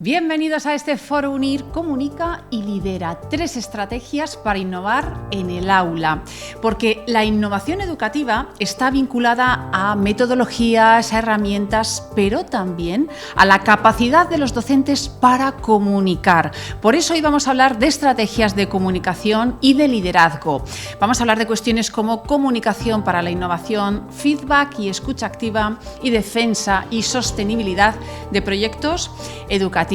Bienvenidos a este Foro Unir, Comunica y Lidera. 3 estrategias para innovar en el aula. Porque la innovación educativa está vinculada a metodologías, a herramientas, pero también a la capacidad de los docentes para comunicar. Por eso hoy vamos a hablar de estrategias de comunicación y de liderazgo. Vamos a hablar de cuestiones como comunicación para la innovación, feedback y escucha activa y defensa y sostenibilidad de proyectos educativos.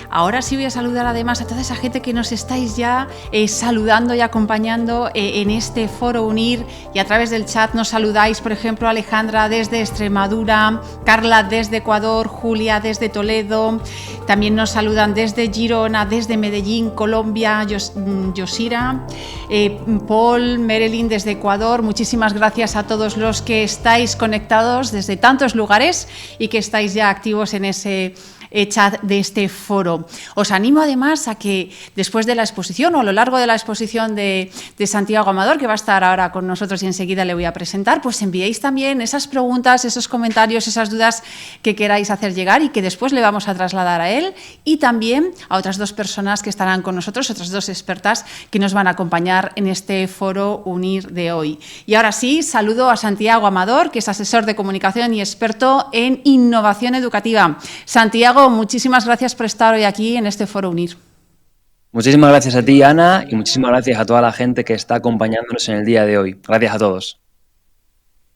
Ahora sí voy a saludar además a toda esa gente que nos estáis ya saludando y acompañando en este Foro Unir, y a través del chat nos saludáis, por ejemplo, Alejandra desde Extremadura, Carla desde Ecuador, Julia desde Toledo, también nos saludan desde Girona, desde Medellín, Colombia, Yosira, Paul, Marilyn desde Ecuador. Muchísimas gracias a todos los que estáis conectados desde tantos lugares y que estáis ya activos en ese chat de este foro. Os animo además a que después de la exposición o a lo largo de la exposición de Santiago Amador, que va a estar ahora con nosotros y enseguida le voy a presentar, pues enviéis también esas preguntas, esos comentarios, esas dudas que queráis hacer llegar y que después le vamos a trasladar a él y también a otras 2 personas que estarán con nosotros, otras 2 expertas que nos van a acompañar en este Foro Unir de hoy. Y ahora sí, saludo a Santiago Amador, que es asesor de comunicación y experto en innovación educativa. Santiago, muchísimas gracias por estar hoy aquí en este Foro Unir. Muchísimas gracias a ti, Ana, y muchísimas gracias a toda la gente que está acompañándonos en el día de hoy. Gracias a todos.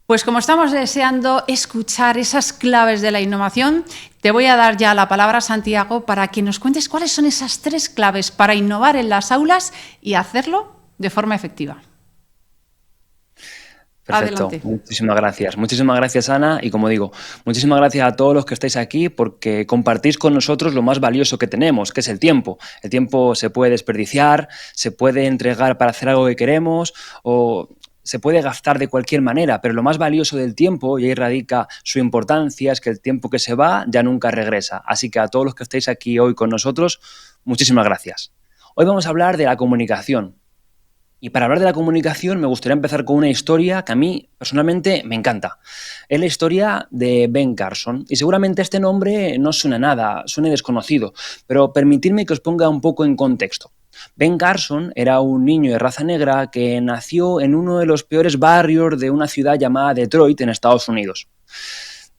Pues como estamos deseando escuchar esas claves de la innovación, te voy a dar ya la palabra, Santiago, para que nos cuentes cuáles son esas 3 claves para innovar en las aulas y hacerlo de forma efectiva. Perfecto. Adelante. Muchísimas gracias, Ana, y como digo, muchísimas gracias a todos los que estáis aquí porque compartís con nosotros lo más valioso que tenemos, que es el tiempo. El tiempo se puede desperdiciar, se puede entregar para hacer algo que queremos o se puede gastar de cualquier manera, pero lo más valioso del tiempo, y ahí radica su importancia, es que el tiempo que se va ya nunca regresa. Así que a todos los que estáis aquí hoy con nosotros, muchísimas gracias. Hoy vamos a hablar de la comunicación. Y para hablar de la comunicación me gustaría empezar con una historia que a mí personalmente me encanta. Es la historia de Ben Carson. Y seguramente este nombre no suena nada, suene desconocido, pero permitidme que os ponga un poco en contexto. Ben Carson era un niño de raza negra que nació en uno de los peores barrios de una ciudad llamada Detroit, en Estados Unidos.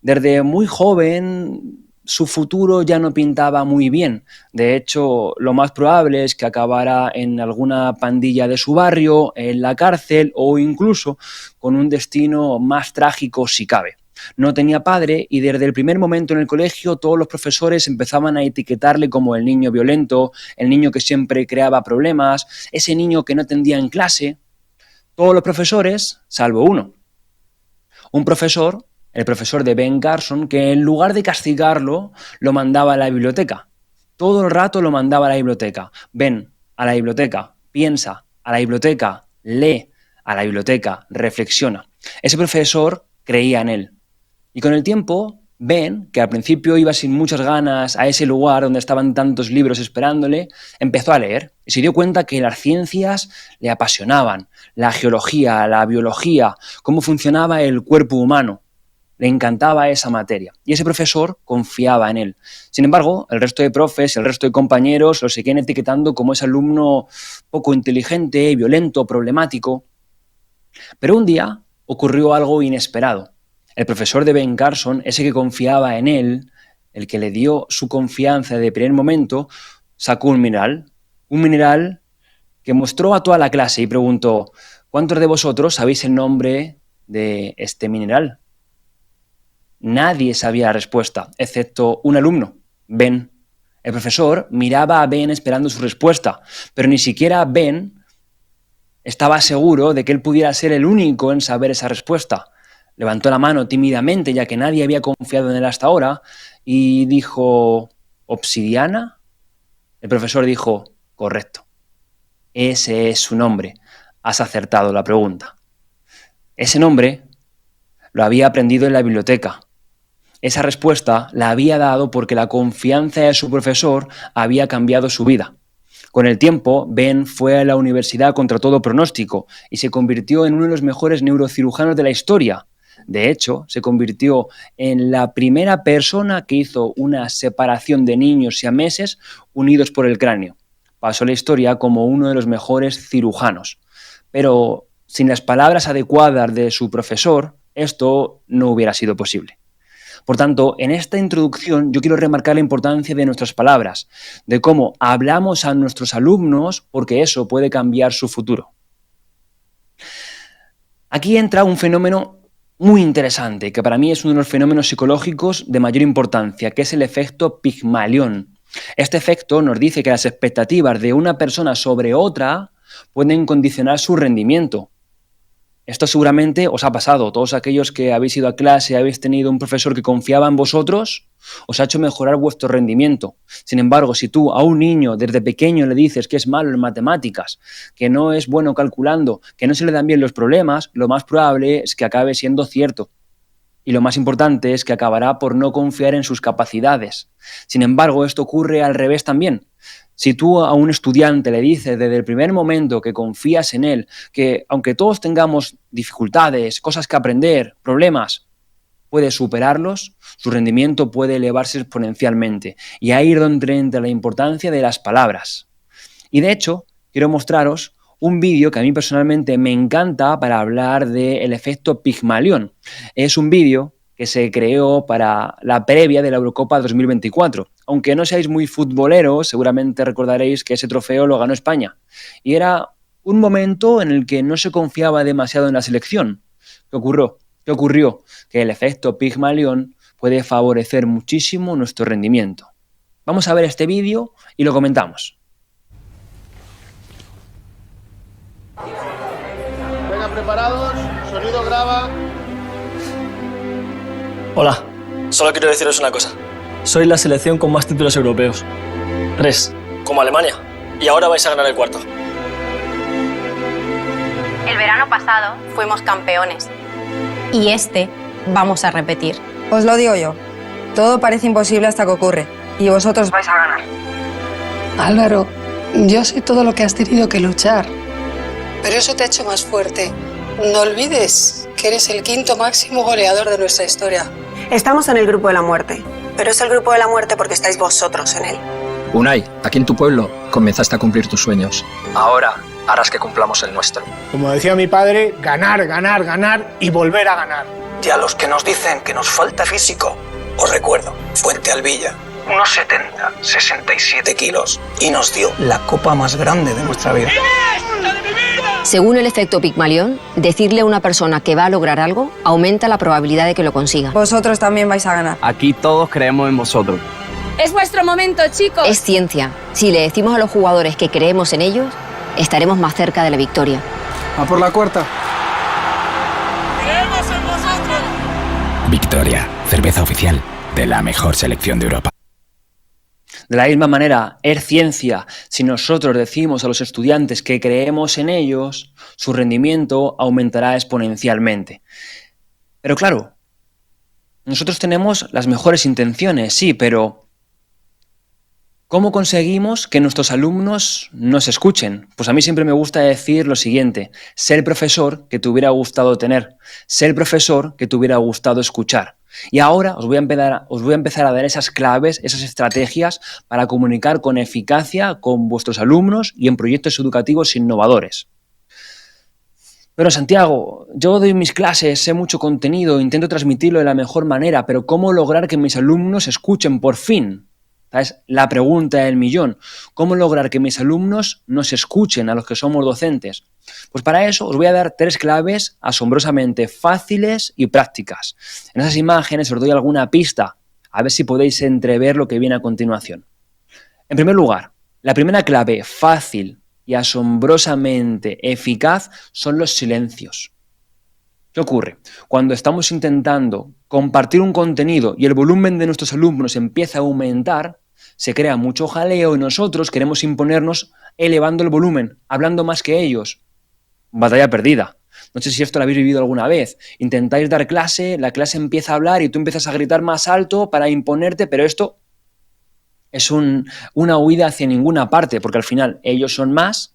Desde muy joven, su futuro ya no pintaba muy bien. De hecho, lo más probable es que acabara en alguna pandilla de su barrio, en la cárcel o incluso con un destino más trágico si cabe. No tenía padre y desde el primer momento en el colegio todos los profesores empezaban a etiquetarle como el niño violento, el niño que siempre creaba problemas, ese niño que no atendía en clase. Todos los profesores, salvo uno. Un profesor, el profesor de Ben Carson, que en lugar de castigarlo, lo mandaba a la biblioteca. Todo el rato lo mandaba a la biblioteca. Ven a la biblioteca, piensa, a la biblioteca, lee, a la biblioteca, reflexiona. Ese profesor creía en él. Y con el tiempo, Ben, que al principio iba sin muchas ganas a ese lugar donde estaban tantos libros esperándole, empezó a leer y se dio cuenta que las ciencias le apasionaban, la geología, la biología, cómo funcionaba el cuerpo humano. Le encantaba esa materia y ese profesor confiaba en él. Sin embargo, el resto de profes, el resto de compañeros lo seguían etiquetando como ese alumno poco inteligente, violento, problemático. Pero un día ocurrió algo inesperado. El profesor de Ben Carson, ese que confiaba en él, el que le dio su confianza de primer momento, sacó un mineral que mostró a toda la clase y preguntó: ¿cuántos de vosotros sabéis el nombre de este mineral? Nadie sabía la respuesta, excepto un alumno, Ben. El profesor miraba a Ben esperando su respuesta, pero ni siquiera Ben estaba seguro de que él pudiera ser el único en saber esa respuesta. Levantó la mano tímidamente, ya que nadie había confiado en él hasta ahora, y dijo: ¿obsidiana? El profesor dijo: correcto. Ese es su nombre. Has acertado la pregunta. Ese nombre lo había aprendido en la biblioteca. Esa respuesta la había dado porque la confianza de su profesor había cambiado su vida. Con el tiempo, Ben fue a la universidad contra todo pronóstico y se convirtió en uno de los mejores neurocirujanos de la historia. De hecho, se convirtió en la primera persona que hizo una separación de niños siameses unidos por el cráneo. Pasó a la historia como uno de los mejores cirujanos. Pero sin las palabras adecuadas de su profesor, esto no hubiera sido posible. Por tanto, en esta introducción yo quiero remarcar la importancia de nuestras palabras, de cómo hablamos a nuestros alumnos, porque eso puede cambiar su futuro. Aquí entra un fenómeno muy interesante, que para mí es uno de los fenómenos psicológicos de mayor importancia, que es el efecto Pigmalión. Este efecto nos dice que las expectativas de una persona sobre otra pueden condicionar su rendimiento. Esto seguramente os ha pasado. Todos aquellos que habéis ido a clase, habéis tenido un profesor que confiaba en vosotros, os ha hecho mejorar vuestro rendimiento. Sin embargo, si tú a un niño desde pequeño le dices que es malo en matemáticas, que no es bueno calculando, que no se le dan bien los problemas, lo más probable es que acabe siendo cierto. Y lo más importante es que acabará por no confiar en sus capacidades. Sin embargo, esto ocurre al revés también. Si tú a un estudiante le dices desde el primer momento que confías en él, que aunque todos tengamos dificultades, cosas que aprender, problemas, puede superarlos, su rendimiento puede elevarse exponencialmente. Y ahí es donde entra la importancia de las palabras. Y de hecho, quiero mostraros un vídeo que a mí personalmente me encanta para hablar del efecto Pigmalión. Es un vídeo que se creó para la previa de la Eurocopa 2024. Aunque no seáis muy futboleros, seguramente recordaréis que ese trofeo lo ganó España. Y era un momento en el que no se confiaba demasiado en la selección. ¿Qué ocurrió? Que el efecto Pigmalión puede favorecer muchísimo nuestro rendimiento. Vamos a ver este vídeo y lo comentamos. Venga, preparados, sonido graba. Hola, solo quiero deciros una cosa. Sois la selección con más títulos europeos. 3, como Alemania. Y ahora vais a ganar el cuarto. El verano pasado fuimos campeones. Y este vamos a repetir. Os lo digo yo. Todo parece imposible hasta que ocurre. Y vosotros vais a ganar. Álvaro, yo sé todo lo que has tenido que luchar. Pero eso te ha hecho más fuerte. No olvides que eres el quinto máximo goleador de nuestra historia. Estamos en el grupo de la muerte. Pero es el grupo de la muerte porque estáis vosotros en él. Unai, aquí en tu pueblo comenzaste a cumplir tus sueños. Ahora harás que cumplamos el nuestro. Como decía mi padre, ganar, ganar, ganar y volver a ganar. Y a los que nos dicen que nos falta físico, os recuerdo, Fuente Alvilla, unos 70, 67 kilos, y nos dio la copa más grande de nuestra vida. Según el efecto Pigmalión, decirle a una persona que va a lograr algo aumenta la probabilidad de que lo consiga. Vosotros también vais a ganar. Aquí todos creemos en vosotros. ¡Es vuestro momento, chicos! Es ciencia. Si le decimos a los jugadores que creemos en ellos, estaremos más cerca de la victoria. A por la cuarta. ¡Creemos en vosotros! Victoria, cerveza oficial de la mejor selección de Europa. De la misma manera, es ciencia. Si nosotros decimos a los estudiantes que creemos en ellos, su rendimiento aumentará exponencialmente. Pero claro, nosotros tenemos las mejores intenciones, sí, pero ¿cómo conseguimos que nuestros alumnos nos escuchen? Pues a mí siempre me gusta decir lo siguiente: sé el profesor que te hubiera gustado tener, sé el profesor que te hubiera gustado escuchar. Y ahora os voy a empezar a dar esas claves, esas estrategias para comunicar con eficacia con vuestros alumnos y en proyectos educativos innovadores. Pero Santiago, yo doy mis clases, sé mucho contenido, intento transmitirlo de la mejor manera, pero ¿cómo lograr que mis alumnos escuchen por fin? ¿Sabes? La pregunta del millón. ¿Cómo lograr que mis alumnos nos escuchen a los que somos docentes? Pues para eso os voy a dar 3 claves asombrosamente fáciles y prácticas. En esas imágenes os doy alguna pista, a ver si podéis entrever lo que viene a continuación. En primer lugar, la primera clave fácil y asombrosamente eficaz son los silencios. ¿Qué ocurre? Cuando estamos intentando compartir un contenido y el volumen de nuestros alumnos empieza a aumentar, se crea mucho jaleo y nosotros queremos imponernos elevando el volumen, hablando más que ellos. Batalla perdida. No sé si esto lo habéis vivido alguna vez. Intentáis dar clase, la clase empieza a hablar y tú empiezas a gritar más alto para imponerte, pero esto es una huida hacia ninguna parte, porque al final ellos son más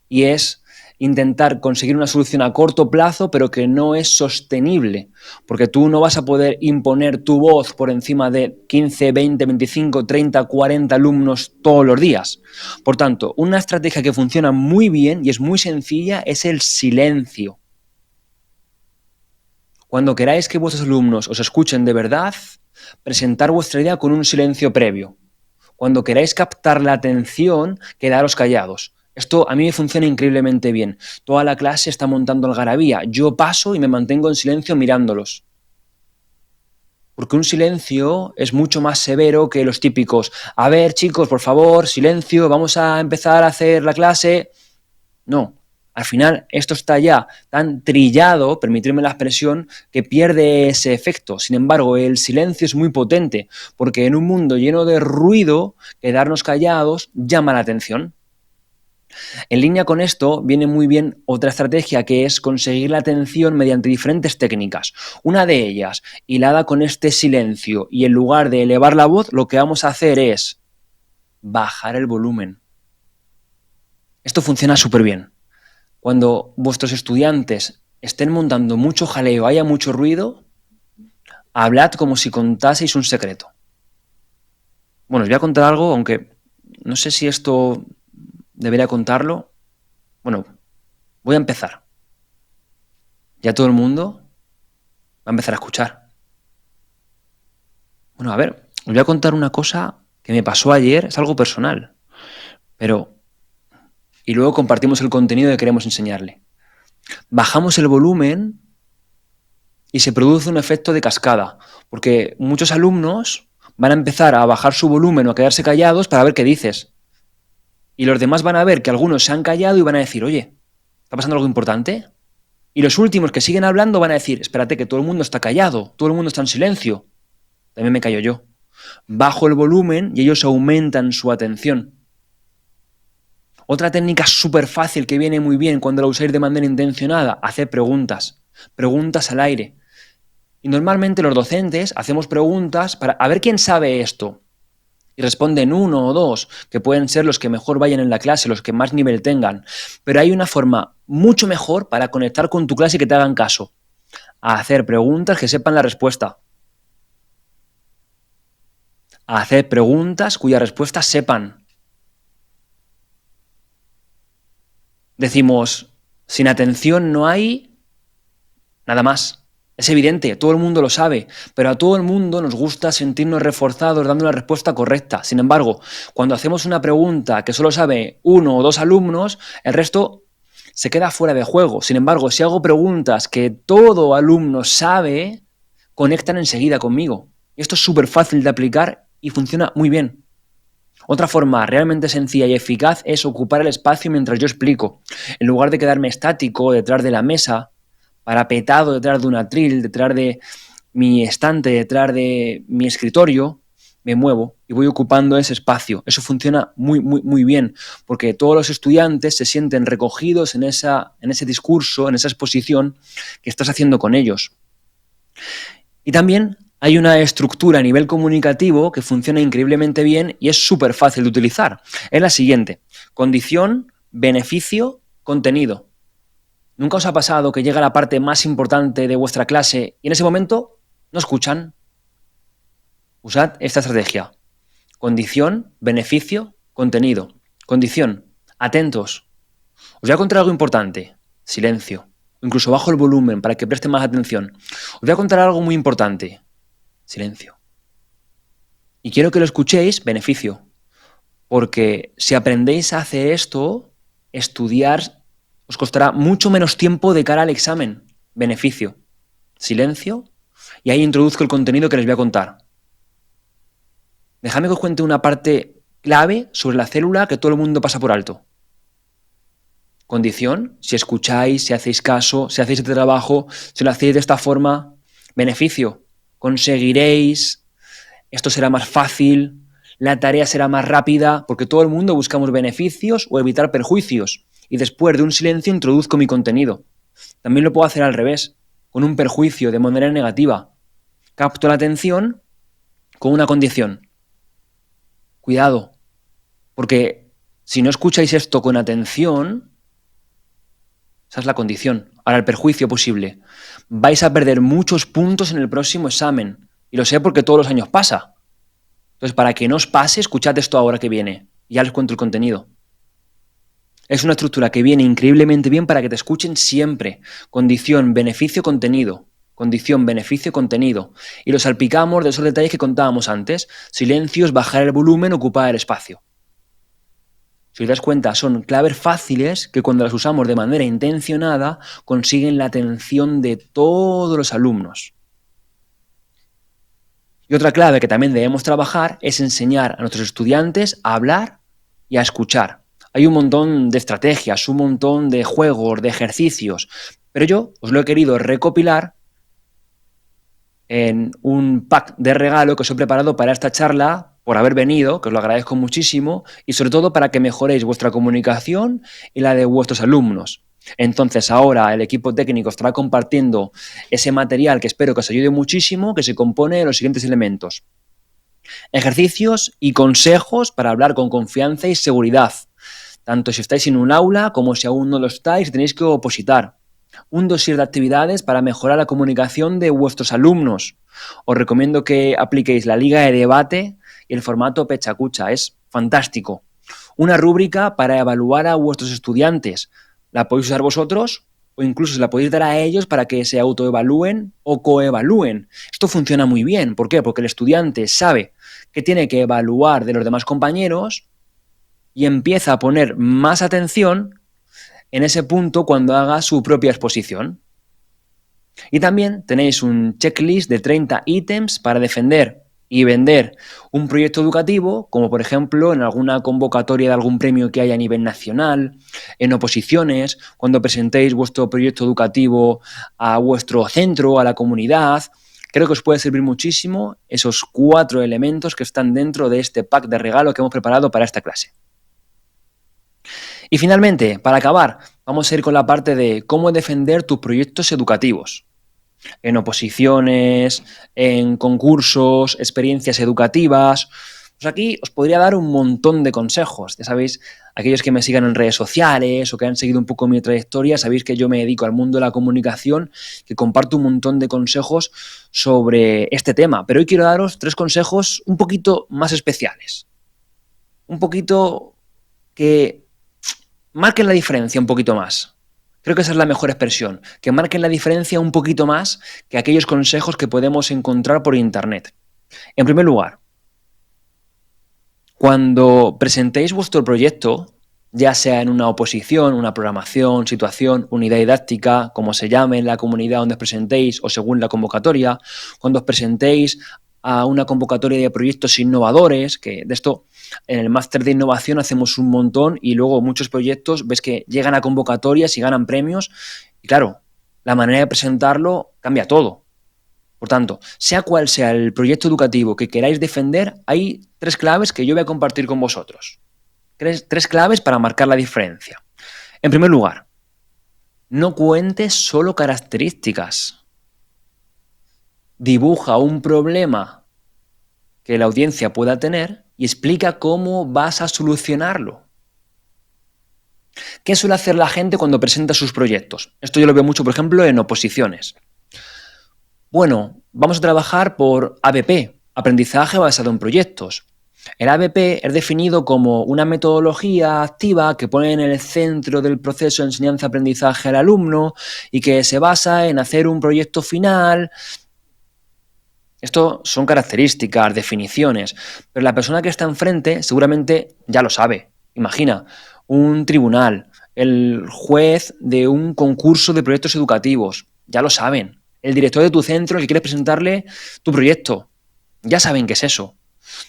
y es intentar conseguir una solución a corto plazo, pero que no es sostenible, porque tú no vas a poder imponer tu voz por encima de 15, 20, 25, 30, 40 alumnos todos los días. Por tanto, una estrategia que funciona muy bien y es muy sencilla es el silencio. Cuando queráis que vuestros alumnos os escuchen de verdad, presentar vuestra idea con un silencio previo. Cuando queráis captar la atención, quedaros callados. Esto a mí me funciona increíblemente bien. Toda la clase está montando algarabía. Yo paso y me mantengo en silencio mirándolos. Porque un silencio es mucho más severo que los típicos: a ver, chicos, por favor, silencio, vamos a empezar a hacer la clase. No. Al final, esto está ya tan trillado, permitirme la expresión, que pierde ese efecto. Sin embargo, el silencio es muy potente, porque en un mundo lleno de ruido, quedarnos callados llama la atención. En línea con esto, viene muy bien otra estrategia, que es conseguir la atención mediante diferentes técnicas. Una de ellas, hilada con este silencio, y en lugar de elevar la voz, lo que vamos a hacer es bajar el volumen. Esto funciona súper bien. Cuando vuestros estudiantes estén montando mucho jaleo, haya mucho ruido, hablad como si contaseis un secreto. Bueno, os voy a contar algo, aunque no sé si esto debería contarlo. Bueno, voy a empezar. Ya todo el mundo va a empezar a escuchar. Bueno, a ver, os voy a contar una cosa que me pasó ayer, es algo personal, pero... Y luego compartimos el contenido que queremos enseñarle. Bajamos el volumen y se produce un efecto de cascada, porque muchos alumnos van a empezar a bajar su volumen o a quedarse callados para ver qué dices. Y los demás van a ver que algunos se han callado y van a decir: oye, ¿está pasando algo importante? Y los últimos que siguen hablando van a decir: espérate, que todo el mundo está callado, todo el mundo está en silencio. También me callo yo. Bajo el volumen y ellos aumentan su atención. Otra técnica súper fácil que viene muy bien cuando la usáis de manera intencionada: hacer preguntas. Preguntas al aire. Y normalmente los docentes hacemos preguntas para a ver quién sabe esto. Y responden uno o dos, que pueden ser los que mejor vayan en la clase, los que más nivel tengan. Pero hay una forma mucho mejor para conectar con tu clase y que te hagan caso. A hacer preguntas que sepan la respuesta. A hacer preguntas cuya respuesta sepan. Decimos: sin atención no hay nada más. Es evidente, todo el mundo lo sabe, pero a todo el mundo nos gusta sentirnos reforzados dando una respuesta correcta. Sin embargo, cuando hacemos una pregunta que solo sabe uno o dos alumnos, el resto se queda fuera de juego. Sin embargo, si hago preguntas que todo alumno sabe, conectan enseguida conmigo. Y esto es súper fácil de aplicar y funciona muy bien. Otra forma realmente sencilla y eficaz es ocupar el espacio mientras yo explico. En lugar de quedarme estático detrás de la mesa, parapetado detrás de un atril, detrás de mi estante, detrás de mi escritorio, me muevo y voy ocupando ese espacio. Eso funciona muy bien, porque todos los estudiantes se sienten recogidos en ese discurso, en esa exposición que estás haciendo con ellos. Y también hay una estructura a nivel comunicativo que funciona increíblemente bien y es súper fácil de utilizar. Es la siguiente: condición, beneficio, contenido. ¿Nunca os ha pasado que llega la parte más importante de vuestra clase y en ese momento no escuchan? Usad esta estrategia. Condición, beneficio, contenido. Condición: atentos. Os voy a contar algo importante. Silencio. Incluso bajo el volumen para que presten más atención. Os voy a contar algo muy importante. Silencio. Y quiero que lo escuchéis, beneficio. Porque si aprendéis a hacer esto, estudiar os costará mucho menos tiempo de cara al examen. Beneficio. Silencio. Y ahí introduzco el contenido que les voy a contar. Dejadme que os cuente una parte clave sobre la célula que todo el mundo pasa por alto. Condición: si escucháis, si hacéis caso, si hacéis este trabajo, si lo hacéis de esta forma. Beneficio: conseguiréis, esto será más fácil, la tarea será más rápida, porque todo el mundo buscamos beneficios o evitar perjuicios. Y después de un silencio introduzco mi contenido. También lo puedo hacer al revés, con un perjuicio de manera negativa. Capto la atención con una condición. Cuidado, porque si no escucháis esto con atención, Esa es la condición. Ahora, el perjuicio posible. Vais a perder muchos puntos en el próximo examen. Y lo sé porque todos los años pasa. Entonces, para que no os pase, escuchad esto ahora que viene. Ya les cuento el contenido. Es una estructura que viene increíblemente bien para que te escuchen siempre. Condición, beneficio, contenido. Condición, beneficio, contenido. Y lo salpicamos de esos detalles que contábamos antes. Silencios, bajar el volumen, ocupar el espacio. Si os das cuenta, son claves fáciles que cuando las usamos de manera intencionada consiguen la atención de todos los alumnos. Y otra clave que también debemos trabajar es enseñar a nuestros estudiantes a hablar y a escuchar. Hay un montón de estrategias, un montón de juegos, de ejercicios, pero yo os lo he querido recopilar en un pack de regalo que os he preparado para esta charla, por haber venido, que os lo agradezco muchísimo, y sobre todo para que mejoréis vuestra comunicación y la de vuestros alumnos. Entonces ahora el equipo técnico estará compartiendo ese material que espero que os ayude muchísimo, que se compone de los siguientes elementos. Ejercicios y consejos para hablar con confianza y seguridad, tanto si estáis en un aula como si aún no lo estáis y tenéis que opositar. Un dossier de actividades para mejorar la comunicación de vuestros alumnos. Os recomiendo que apliquéis la liga de debate y el formato pechacucha, es fantástico. Una rúbrica para evaluar a vuestros estudiantes. La podéis usar vosotros o incluso se la podéis dar a ellos para que se autoevalúen o coevalúen. Esto funciona muy bien. ¿Por qué? Porque el estudiante sabe que tiene que evaluar de los demás compañeros y empieza a poner más atención en ese punto cuando haga su propia exposición. Y también tenéis un checklist de 30 ítems para defender y vender un proyecto educativo, como por ejemplo en alguna convocatoria de algún premio que haya a nivel nacional, en oposiciones, cuando presentéis vuestro proyecto educativo a vuestro centro, a la comunidad. Creo que os puede servir muchísimo esos 4 elementos que están dentro de este pack de regalo que hemos preparado para esta clase. Y finalmente, para acabar, vamos a ir con la parte de cómo defender tus proyectos educativos. En oposiciones, en concursos, experiencias educativas. Pues aquí os podría dar un montón de consejos. Ya sabéis, aquellos que me sigan en redes sociales o que han seguido un poco mi trayectoria, sabéis que yo me dedico al mundo de la comunicación, que comparto un montón de consejos sobre este tema. Pero hoy quiero daros 3 consejos un poquito más especiales. Un poquito que marquen la diferencia un poquito más. Creo que esa es la mejor expresión, que marquen la diferencia un poquito más que aquellos consejos que podemos encontrar por internet. En primer lugar, cuando presentéis vuestro proyecto, ya sea en una oposición, una programación, situación, unidad didáctica, como se llame en la comunidad donde os presentéis o según la convocatoria, cuando os presentéis a una convocatoria de proyectos innovadores, que de esto en el máster de innovación hacemos un montón y luego muchos proyectos ves que llegan a convocatorias y ganan premios y claro, la manera de presentarlo cambia todo. Por tanto, sea cual sea el proyecto educativo que queráis defender, hay 3 claves que yo voy a compartir con vosotros. 3 claves para marcar la diferencia. En primer lugar, no cuentes solo características. Dibuja un problema que la audiencia pueda tener y explica cómo vas a solucionarlo. ¿Qué suele hacer la gente cuando presenta sus proyectos? Esto yo lo veo mucho, por ejemplo, en oposiciones. Bueno, vamos a trabajar por ABP, aprendizaje basado en proyectos. El ABP es definido como una metodología activa que pone en el centro del proceso de enseñanza-aprendizaje al alumno y que se basa en hacer un proyecto final. Esto son características, definiciones, pero la persona que está enfrente seguramente ya lo sabe. Imagina, un tribunal, el juez de un concurso de proyectos educativos, ya lo saben. El director de tu centro, el que quieres presentarle tu proyecto, ya saben qué es eso.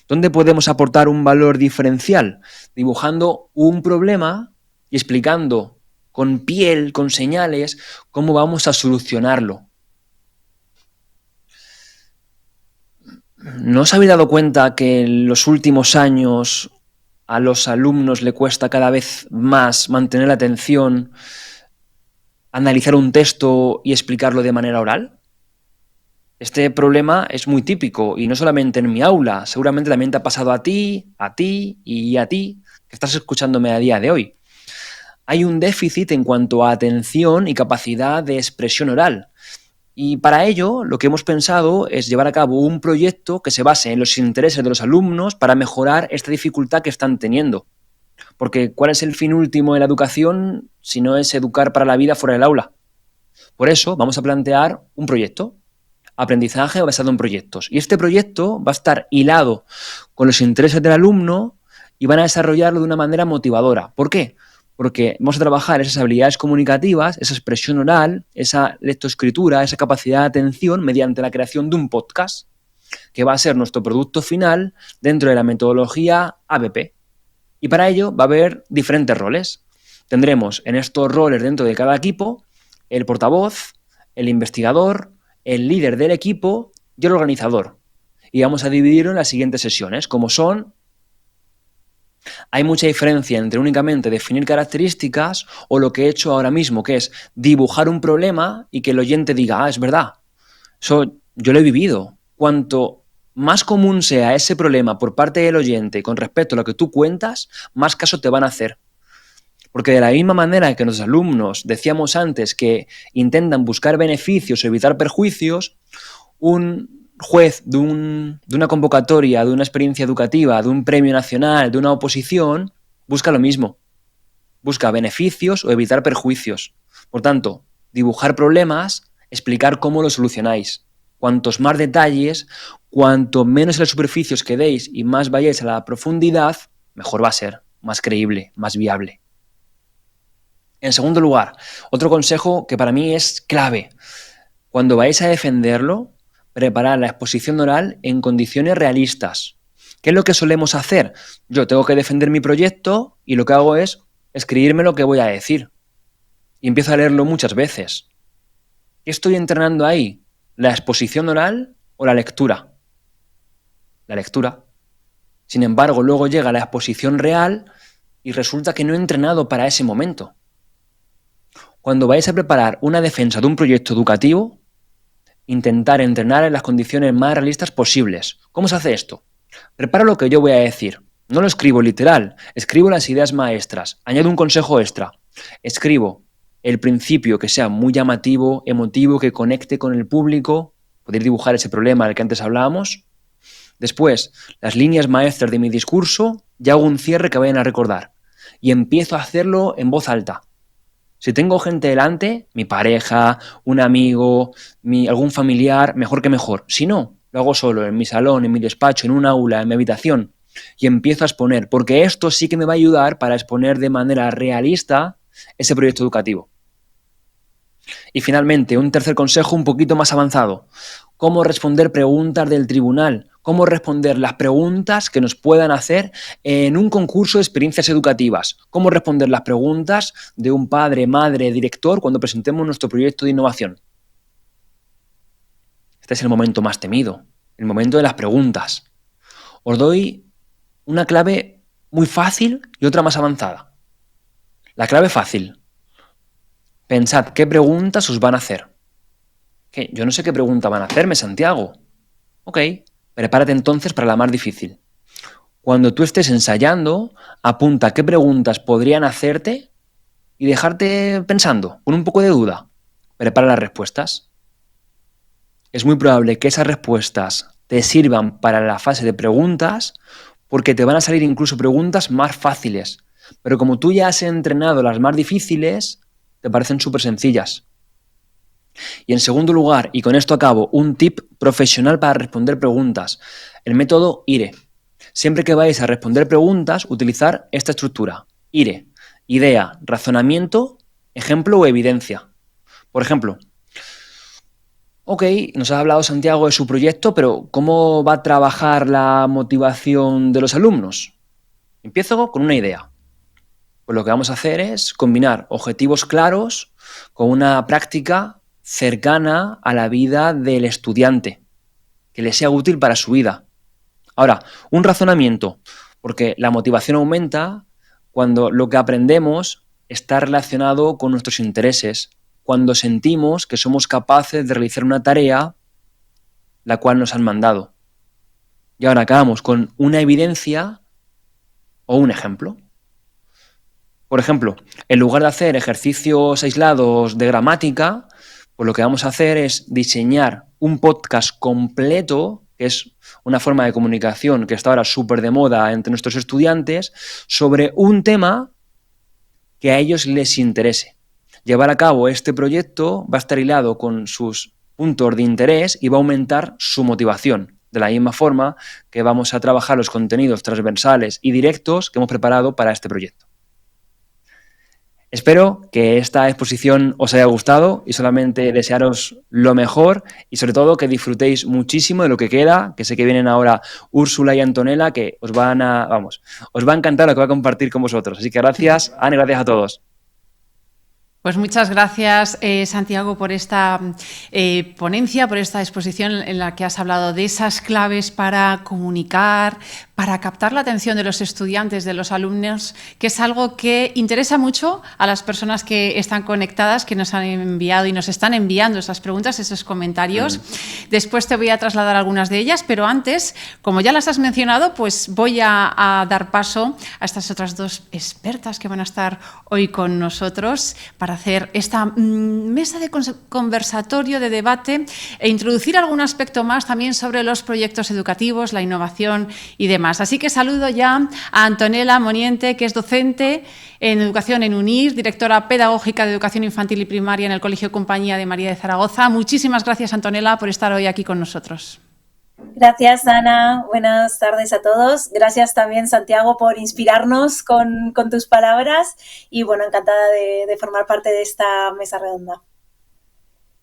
¿Dónde podemos aportar un valor diferencial? Dibujando un problema y explicando con piel, con señales, cómo vamos a solucionarlo. ¿No os habéis dado cuenta que en los últimos años a los alumnos le cuesta cada vez más mantener la atención, analizar un texto y explicarlo de manera oral? Este problema es muy típico y no solamente en mi aula, seguramente también te ha pasado a ti y a ti, que estás escuchándome a día de hoy. hay un déficit en cuanto a atención y capacidad de expresión oral. Y para ello, lo que hemos pensado es llevar a cabo un proyecto que se base en los intereses de los alumnos para mejorar esta dificultad que están teniendo. Porque ¿cuál es el fin último de la educación si no es educar para la vida fuera del aula? Por eso vamos a plantear un proyecto, aprendizaje basado en proyectos. Y este proyecto va a estar hilado con los intereses del alumno y van a desarrollarlo de una manera motivadora. ¿Por qué? Porque vamos a trabajar esas habilidades comunicativas, esa expresión oral, esa lectoescritura, esa capacidad de atención mediante la creación de un podcast que va a ser nuestro producto final dentro de la metodología ABP. Y para ello va a haber diferentes roles. Tendremos en estos roles dentro de cada equipo el portavoz, el investigador, el líder del equipo y el organizador. Y vamos a dividirlo en las siguientes sesiones, como son... Hay mucha diferencia entre únicamente definir características o lo que he hecho ahora mismo, que es dibujar un problema y que el oyente diga, es verdad, eso yo lo he vivido. Cuanto más común sea ese problema por parte del oyente con respecto a lo que tú cuentas, más caso te van a hacer. Porque de la misma manera que los alumnos decíamos antes que intentan buscar beneficios o evitar perjuicios, un juez de una convocatoria, de una experiencia educativa, de un premio nacional, de una oposición, busca lo mismo. Busca beneficios o evitar perjuicios. Por tanto, dibujar problemas, explicar cómo los solucionáis. Cuantos más detalles, cuanto menos en la superficie os quedéis y más vayáis a la profundidad, mejor va a ser, más creíble, más viable. En segundo lugar, otro consejo que para mí es clave. Cuando vais a defenderlo, preparar la exposición oral en condiciones realistas. ¿Qué es lo que solemos hacer? Yo tengo que defender mi proyecto y lo que hago es escribirme lo que voy a decir. Y empiezo a leerlo muchas veces. ¿Qué estoy entrenando ahí? ¿La exposición oral o la lectura? La lectura. Sin embargo, luego llega la exposición real y resulta que no he entrenado para ese momento. Cuando vais a preparar una defensa de un proyecto educativo, intentar entrenar en las condiciones más realistas posibles. ¿Cómo se hace esto? Preparo lo que yo voy a decir. No lo escribo literal, escribo las ideas maestras. Añado un consejo extra. Escribo el principio que sea muy llamativo, emotivo, que conecte con el público. Poder dibujar ese problema del que antes hablábamos. Después, las líneas maestras de mi discurso y hago un cierre que vayan a recordar. Y empiezo a hacerlo en voz alta. Si tengo gente delante, mi pareja, un amigo, algún familiar, mejor que mejor. Si no, lo hago solo, en mi salón, en mi despacho, en un aula, en mi habitación. Y empiezo a exponer, porque esto sí que me va a ayudar para exponer de manera realista ese proyecto educativo. Y finalmente, un tercer consejo un poquito más avanzado. Cómo responder preguntas del tribunal. Cómo responder las preguntas que nos puedan hacer en un concurso de experiencias educativas. Cómo responder las preguntas de un padre, madre, director cuando presentemos nuestro proyecto de innovación. Este es el momento más temido, el momento de las preguntas. Os doy una clave muy fácil y otra más avanzada. La clave fácil. Pensad qué preguntas os van a hacer. ¿Qué? Yo no sé qué pregunta van a hacerme, Santiago. Ok, prepárate entonces para la más difícil. Cuando tú estés ensayando, apunta qué preguntas podrían hacerte y dejarte pensando, con un poco de duda. Prepara las respuestas. Es muy probable que esas respuestas te sirvan para la fase de preguntas porque te van a salir incluso preguntas más fáciles. Pero como tú ya has entrenado las más difíciles, te parecen súper sencillas. Y en segundo lugar, y con esto acabo, un tip profesional para responder preguntas. El método IRE. Siempre que vais a responder preguntas, utilizar esta estructura. IRE. Idea, razonamiento, ejemplo o evidencia. Por ejemplo, ok, nos ha hablado Santiago de su proyecto, pero ¿cómo va a trabajar la motivación de los alumnos? Empiezo con una idea. Pues lo que vamos a hacer es combinar objetivos claros con una práctica cercana a la vida del estudiante, que le sea útil para su vida. Ahora, un razonamiento, porque la motivación aumenta cuando lo que aprendemos está relacionado con nuestros intereses, cuando sentimos que somos capaces de realizar una tarea la cual nos han mandado. Y ahora acabamos con una evidencia o un ejemplo. Por ejemplo, en lugar de hacer ejercicios aislados de gramática, pues lo que vamos a hacer es diseñar un podcast completo, que es una forma de comunicación que está ahora súper de moda entre nuestros estudiantes, sobre un tema que a ellos les interese. Llevar a cabo este proyecto va a estar hilado con sus puntos de interés y va a aumentar su motivación, de la misma forma que vamos a trabajar los contenidos transversales y directos que hemos preparado para este proyecto. Espero que esta exposición os haya gustado y solamente desearos lo mejor y sobre todo que disfrutéis muchísimo de lo que queda, que sé que vienen ahora Úrsula y Antonella, que os va a encantar lo que va a compartir con vosotros. Así que gracias, Ana, y gracias a todos. Pues muchas gracias, Santiago, por esta ponencia, por esta exposición en la que has hablado de esas claves para comunicar, para captar la atención de los estudiantes, de los alumnos, que es algo que interesa mucho a las personas que están conectadas, que nos han enviado y nos están enviando esas preguntas, esos comentarios. Después te voy a trasladar algunas de ellas, pero antes, como ya las has mencionado, pues voy a dar paso a estas otras dos expertas que van a estar hoy con nosotros para hacer esta mesa de conversatorio, de debate e introducir algún aspecto más también sobre los proyectos educativos, la innovación y demás. Así que saludo ya a Antonella Moniente, que es docente en Educación en UNIR, directora pedagógica de Educación Infantil y Primaria en el Colegio Compañía de María de Zaragoza. Muchísimas gracias, Antonella, por estar hoy aquí con nosotros. Gracias, Ana. Buenas tardes a todos. Gracias también, Santiago, por inspirarnos con tus palabras y, bueno, encantada de formar parte de esta mesa redonda.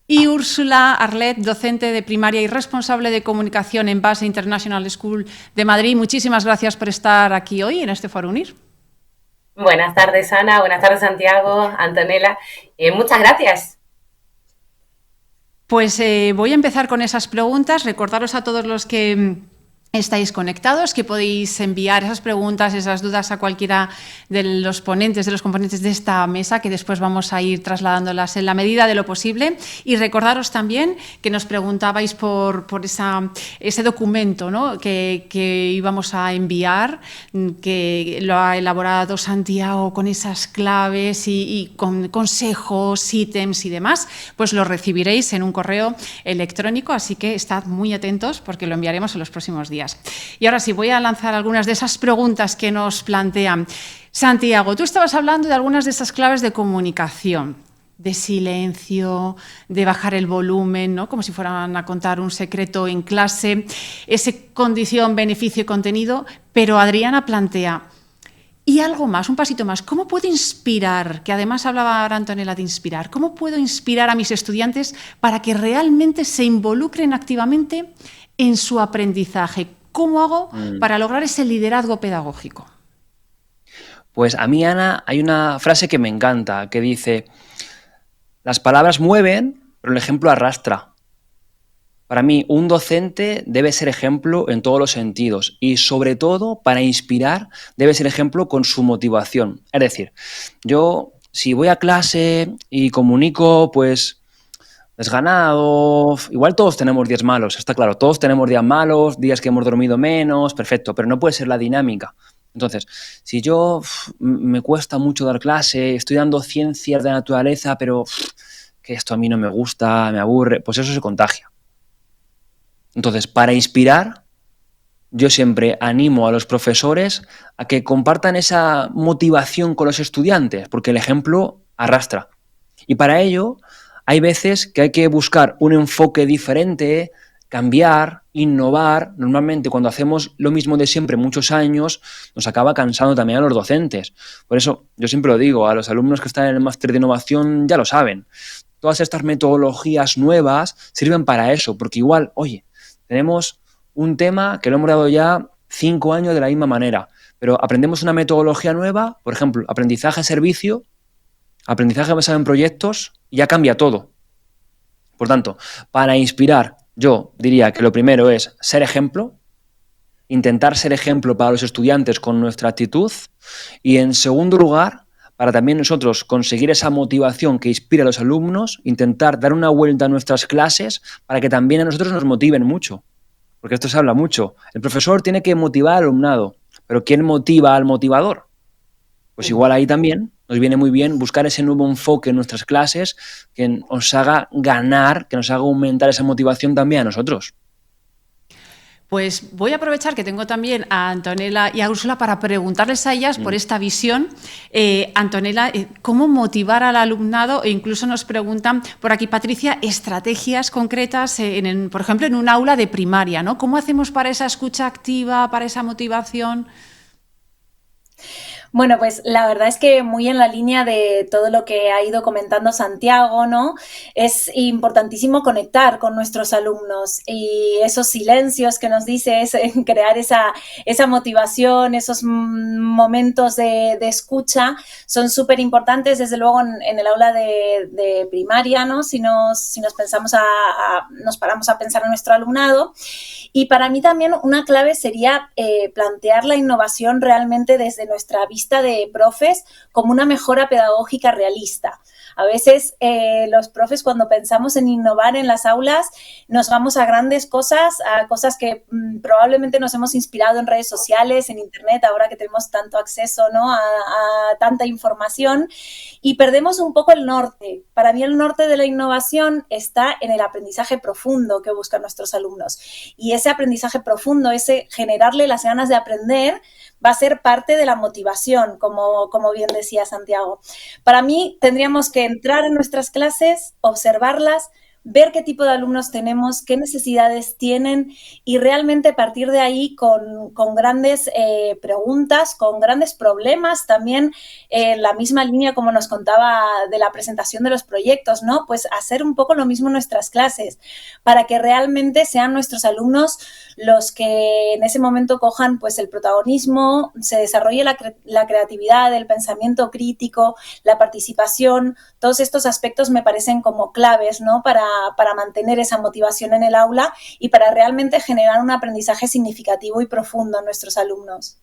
Y Úrsula Arlet, docente de primaria y responsable de comunicación en Base International School de Madrid. Muchísimas gracias por estar aquí hoy en este Foro UNIR. Buenas tardes, Ana. Buenas tardes, Santiago, Antonella. Muchas gracias. Pues voy a empezar con esas preguntas. Recordaros a todos los que estáis conectados, que podéis enviar esas preguntas, esas dudas a cualquiera de los ponentes, de los componentes de esta mesa, que después vamos a ir trasladándolas en la medida de lo posible. Y recordaros también que nos preguntabais por ese documento, ¿no?, que íbamos a enviar, que lo ha elaborado Santiago con esas claves y con consejos, ítems y demás. Pues lo recibiréis en un correo electrónico, así que estad muy atentos porque lo enviaremos en los próximos días. Y ahora sí, voy a lanzar algunas de esas preguntas que nos plantean. Santiago, tú estabas hablando de algunas de esas claves de comunicación, de silencio, de bajar el volumen, ¿no?, como si fueran a contar un secreto en clase, ese condición, beneficio y contenido, pero Adriana plantea, y algo más, un pasito más, ¿cómo puedo inspirar? Que además hablaba ahora Antonella de inspirar. ¿Cómo puedo inspirar a mis estudiantes para que realmente se involucren activamente en su aprendizaje? ¿Cómo hago para lograr ese liderazgo pedagógico? Pues a mí, Ana, hay una frase que me encanta, que dice, las palabras mueven, pero el ejemplo arrastra. Para mí, un docente debe ser ejemplo en todos los sentidos y, sobre todo, para inspirar, debe ser ejemplo con su motivación. Es decir, yo, si voy a clase y comunico, pues, desganado, igual todos tenemos días malos, está claro, todos tenemos días malos, días que hemos dormido menos, perfecto, pero no puede ser la dinámica. Entonces, si yo me cuesta mucho dar clase, estoy dando ciencias de naturaleza, pero que esto a mí no me gusta, me aburre, pues eso se contagia. Entonces, para inspirar, yo siempre animo a los profesores a que compartan esa motivación con los estudiantes, porque el ejemplo arrastra. Y para ello, hay veces que hay que buscar un enfoque diferente, cambiar, innovar. Normalmente, cuando hacemos lo mismo de siempre muchos años, nos acaba cansando también a los docentes. Por eso, yo siempre lo digo, a los alumnos que están en el máster de innovación ya lo saben. Todas estas metodologías nuevas sirven para eso, porque igual, oye, tenemos un tema que lo hemos dado ya 5 años de la misma manera, pero aprendemos una metodología nueva, por ejemplo, aprendizaje-servicio, aprendizaje basado en proyectos, y ya cambia todo. Por tanto, para inspirar, yo diría que lo primero es ser ejemplo, intentar ser ejemplo para los estudiantes con nuestra actitud, y en segundo lugar, para también nosotros conseguir esa motivación que inspira a los alumnos, intentar dar una vuelta a nuestras clases para que también a nosotros nos motiven mucho. Porque esto se habla mucho. El profesor tiene que motivar al alumnado, pero ¿quién motiva al motivador? Pues igual ahí también nos viene muy bien buscar ese nuevo enfoque en nuestras clases que nos haga ganar, que nos haga aumentar esa motivación también a nosotros. Pues voy a aprovechar que tengo también a Antonella y a Úrsula para preguntarles a ellas por esta visión. Antonella, ¿cómo motivar al alumnado? E incluso nos preguntan por aquí, Patricia, estrategias concretas, por ejemplo, en un aula de primaria, ¿no? ¿Cómo hacemos para esa escucha activa, para esa motivación? Bueno, pues la verdad es que muy en la línea de todo lo que ha ido comentando Santiago, ¿no? Es importantísimo conectar con nuestros alumnos y esos silencios que nos dice, crear esa motivación, esos momentos de escucha son súper importantes, desde luego en el aula de primaria, ¿no? Si nos paramos a pensar en nuestro alumnado. Y para mí también una clave sería plantear la innovación realmente desde nuestra vista de profes como una mejora pedagógica realista. A veces los profes, cuando pensamos en innovar en las aulas, nos vamos a grandes cosas, a cosas que probablemente nos hemos inspirado en redes sociales, en internet, ahora que tenemos tanto acceso, ¿no? a tanta información, y perdemos un poco el norte. Para mí el norte de la innovación está en el aprendizaje profundo que buscan nuestros alumnos. Y ese aprendizaje profundo, ese generarle las ganas de aprender, va a ser parte de la motivación, como bien decía Santiago. Para mí tendríamos que entrar en nuestras clases, observarlas, ver qué tipo de alumnos tenemos, qué necesidades tienen y realmente partir de ahí con grandes preguntas, con grandes problemas también, en la misma línea como nos contaba de la presentación de los proyectos, ¿no? Pues hacer un poco lo mismo en nuestras clases para que realmente sean nuestros alumnos los que en ese momento cojan pues el protagonismo, se desarrolle la creatividad, el pensamiento crítico, la participación. Todos estos aspectos me parecen como claves, ¿no? Para mantener esa motivación en el aula y para realmente generar un aprendizaje significativo y profundo en nuestros alumnos.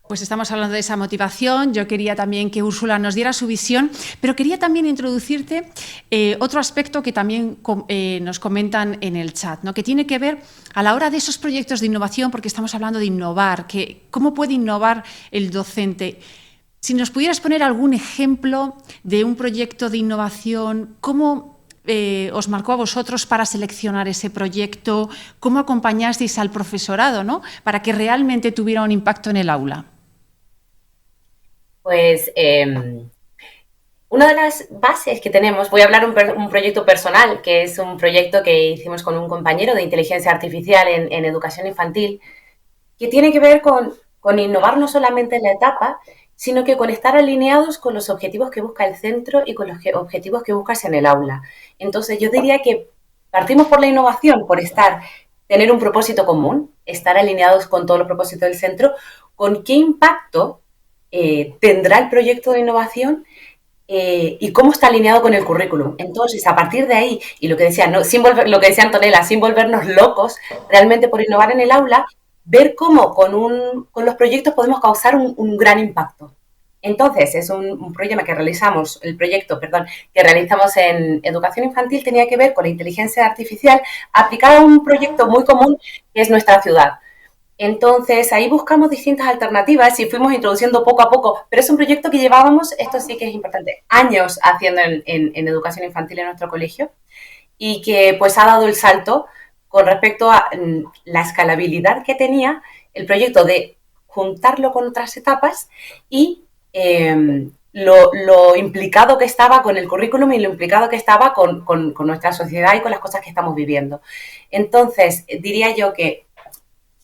Pues estamos hablando de esa motivación. Yo quería también que Úrsula nos diera su visión, pero quería también introducirte otro aspecto que también nos comentan en el chat, ¿no? Que tiene que ver a la hora de esos proyectos de innovación, porque estamos hablando de innovar, ¿cómo puede innovar el docente? Si nos pudieras poner algún ejemplo de un proyecto de innovación, ¿cómo os marcó a vosotros para seleccionar ese proyecto? ¿Cómo acompañasteis al profesorado, ¿no? Para que realmente tuviera un impacto en el aula? Pues una de las bases que tenemos, voy a hablar un proyecto personal, que es un proyecto que hicimos con un compañero de inteligencia artificial en educación infantil, que tiene que ver con innovar no solamente en la etapa, sino que con estar alineados con los objetivos que busca el centro y con los objetivos que buscas en el aula. Entonces, yo diría que partimos por la innovación, por tener un propósito común, estar alineados con todos los propósitos del centro, con qué impacto tendrá el proyecto de innovación y cómo está alineado con el currículum. Entonces, a partir de ahí, y lo que decía Antonella, sin volvernos locos, realmente por innovar en el aula, ver cómo con los proyectos podemos causar un gran impacto. Entonces, es un proyecto que realizamos en educación infantil, tenía que ver con la inteligencia artificial aplicada a un proyecto muy común que es nuestra ciudad. Entonces, ahí buscamos distintas alternativas y fuimos introduciendo poco a poco, pero es un proyecto que llevábamos, esto sí que es importante, años haciendo en educación infantil en nuestro colegio y que pues ha dado el salto con respecto a la escalabilidad que tenía el proyecto de juntarlo con otras etapas y lo implicado que estaba con el currículum y lo implicado que estaba con nuestra sociedad y con las cosas que estamos viviendo. Entonces, diría yo que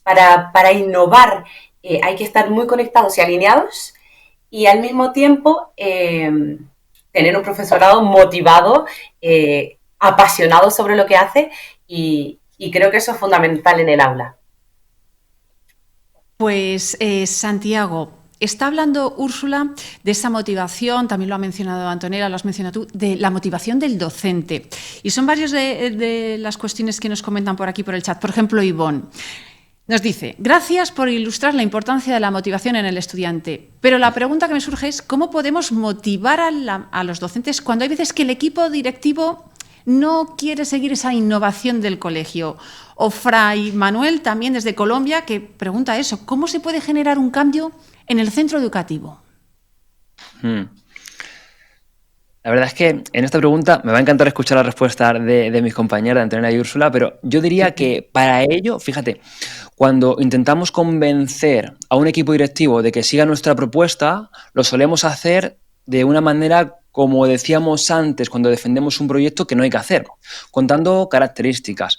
para innovar hay que estar muy conectados y alineados y al mismo tiempo tener un profesorado motivado, apasionado sobre lo que hace y creo que eso es fundamental en el aula. Pues Santiago, está hablando Úrsula de esa motivación, también lo ha mencionado Antonella, lo has mencionado tú, de la motivación del docente. Y son varias de las cuestiones que nos comentan por aquí por el chat. Por ejemplo, Ivonne nos dice: gracias por ilustrar la importancia de la motivación en el estudiante. Pero la pregunta que me surge es: ¿cómo podemos motivar a los docentes cuando hay veces que el equipo directivo no quiere seguir esa innovación del colegio? O Fray Manuel, también desde Colombia, que pregunta eso: ¿cómo se puede generar un cambio en el centro educativo? La verdad es que en esta pregunta me va a encantar escuchar la respuesta de mis compañeras, de Antonella y Úrsula, pero yo diría que para ello, fíjate, cuando intentamos convencer a un equipo directivo de que siga nuestra propuesta, lo solemos hacer de una manera, como decíamos antes, cuando defendemos un proyecto, que no hay que hacer, contando características.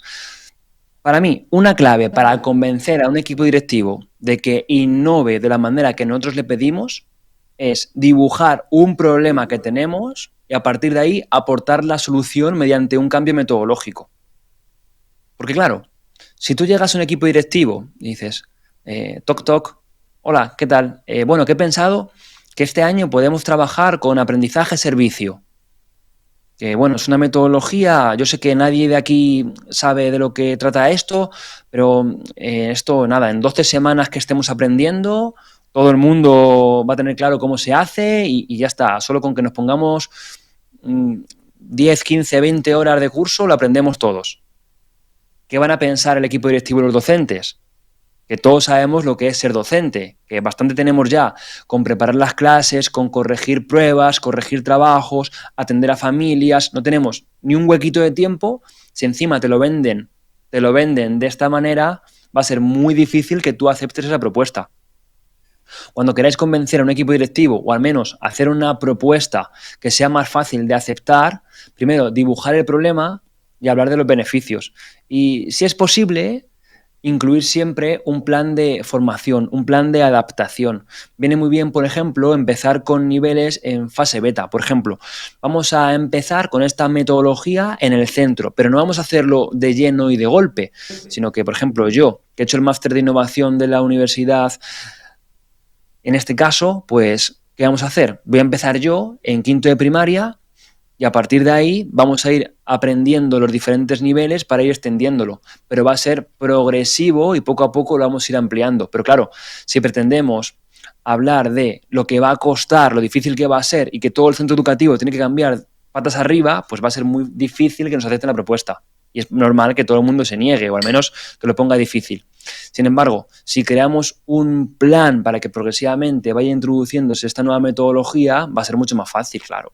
Para mí, una clave para convencer a un equipo directivo de que innove de la manera que nosotros le pedimos es dibujar un problema que tenemos y a partir de ahí aportar la solución mediante un cambio metodológico. Porque claro, si tú llegas a un equipo directivo y dices, toc toc, hola, ¿qué tal? Bueno, que he pensado que este año podemos trabajar con aprendizaje-servicio. Que bueno, es una metodología, yo sé que nadie de aquí sabe de lo que trata esto, pero esto, nada, en 12 semanas que estemos aprendiendo, todo el mundo va a tener claro cómo se hace y ya está. Solo con que nos pongamos 10, 15, 20 horas de curso lo aprendemos todos. ¿Qué van a pensar el equipo directivo y los docentes? Que todos sabemos lo que es ser docente, que bastante tenemos ya con preparar las clases, con corregir pruebas, corregir trabajos, atender a familias. No tenemos ni un huequito de tiempo. Si encima te lo venden de esta manera, va a ser muy difícil que tú aceptes esa propuesta. Cuando queráis convencer a un equipo directivo o al menos hacer una propuesta que sea más fácil de aceptar, primero dibujar el problema y hablar de los beneficios. Y si es posible, incluir siempre un plan de formación, un plan de adaptación. Viene muy bien, por ejemplo, empezar con niveles en fase beta. Por ejemplo, vamos a empezar con esta metodología en el centro, pero no vamos a hacerlo de lleno y de golpe, sino que, por ejemplo, yo, que he hecho el máster de innovación de la universidad, en este caso, pues, ¿qué vamos a hacer? Voy a empezar yo en quinto de primaria y a partir de ahí vamos a ir aprendiendo los diferentes niveles para ir extendiéndolo. Pero va a ser progresivo y poco a poco lo vamos a ir ampliando. Pero claro, si pretendemos hablar de lo que va a costar, lo difícil que va a ser y que todo el centro educativo tiene que cambiar patas arriba, pues va a ser muy difícil que nos acepten la propuesta. Y es normal que todo el mundo se niegue o al menos que lo ponga difícil. Sin embargo, si creamos un plan para que progresivamente vaya introduciéndose esta nueva metodología, va a ser mucho más fácil, claro.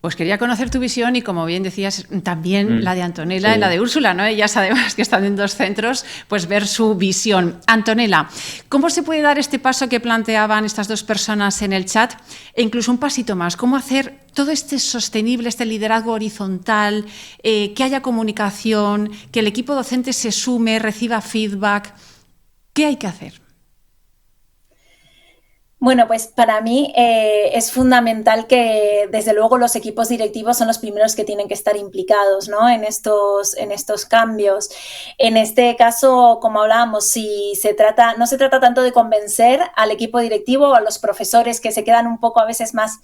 Pues quería conocer tu visión y, como bien decías, también la de Antonella y la de Úrsula, ¿no? Ellas, además, que están en dos centros, pues ver su visión. Antonella, ¿cómo se puede dar este paso que planteaban estas dos personas en el chat? E incluso un pasito más, ¿cómo hacer todo este sostenible, este liderazgo horizontal, que haya comunicación, que el equipo docente se sume, reciba feedback? ¿Qué hay que hacer? Bueno, pues para mí es fundamental que, desde luego, los equipos directivos son los primeros que tienen que estar implicados, ¿no? en estos cambios. En este caso, como hablábamos, no se trata tanto de convencer al equipo directivo o a los profesores que se quedan un poco a veces más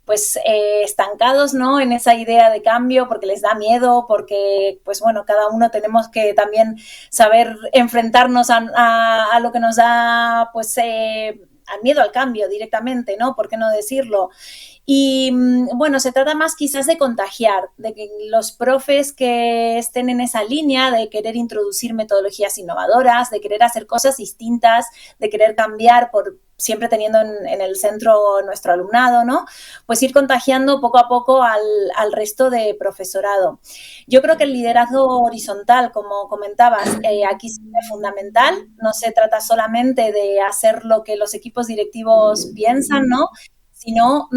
pues estancados, ¿no? En esa idea de cambio porque les da miedo, porque pues bueno, cada uno tenemos que también saber enfrentarnos a lo que nos da pues al miedo al cambio directamente, ¿no? ¿Por qué no decirlo? Y bueno, se trata más quizás de contagiar, de que los profes que estén en esa línea de querer introducir metodologías innovadoras, de querer hacer cosas distintas, de querer cambiar siempre teniendo en el centro nuestro alumnado, ¿no? Pues ir contagiando poco a poco al resto de profesorado. Yo creo que el liderazgo horizontal, como comentabas, aquí es fundamental. No se trata solamente de hacer lo que los equipos directivos piensan, ¿no? Sino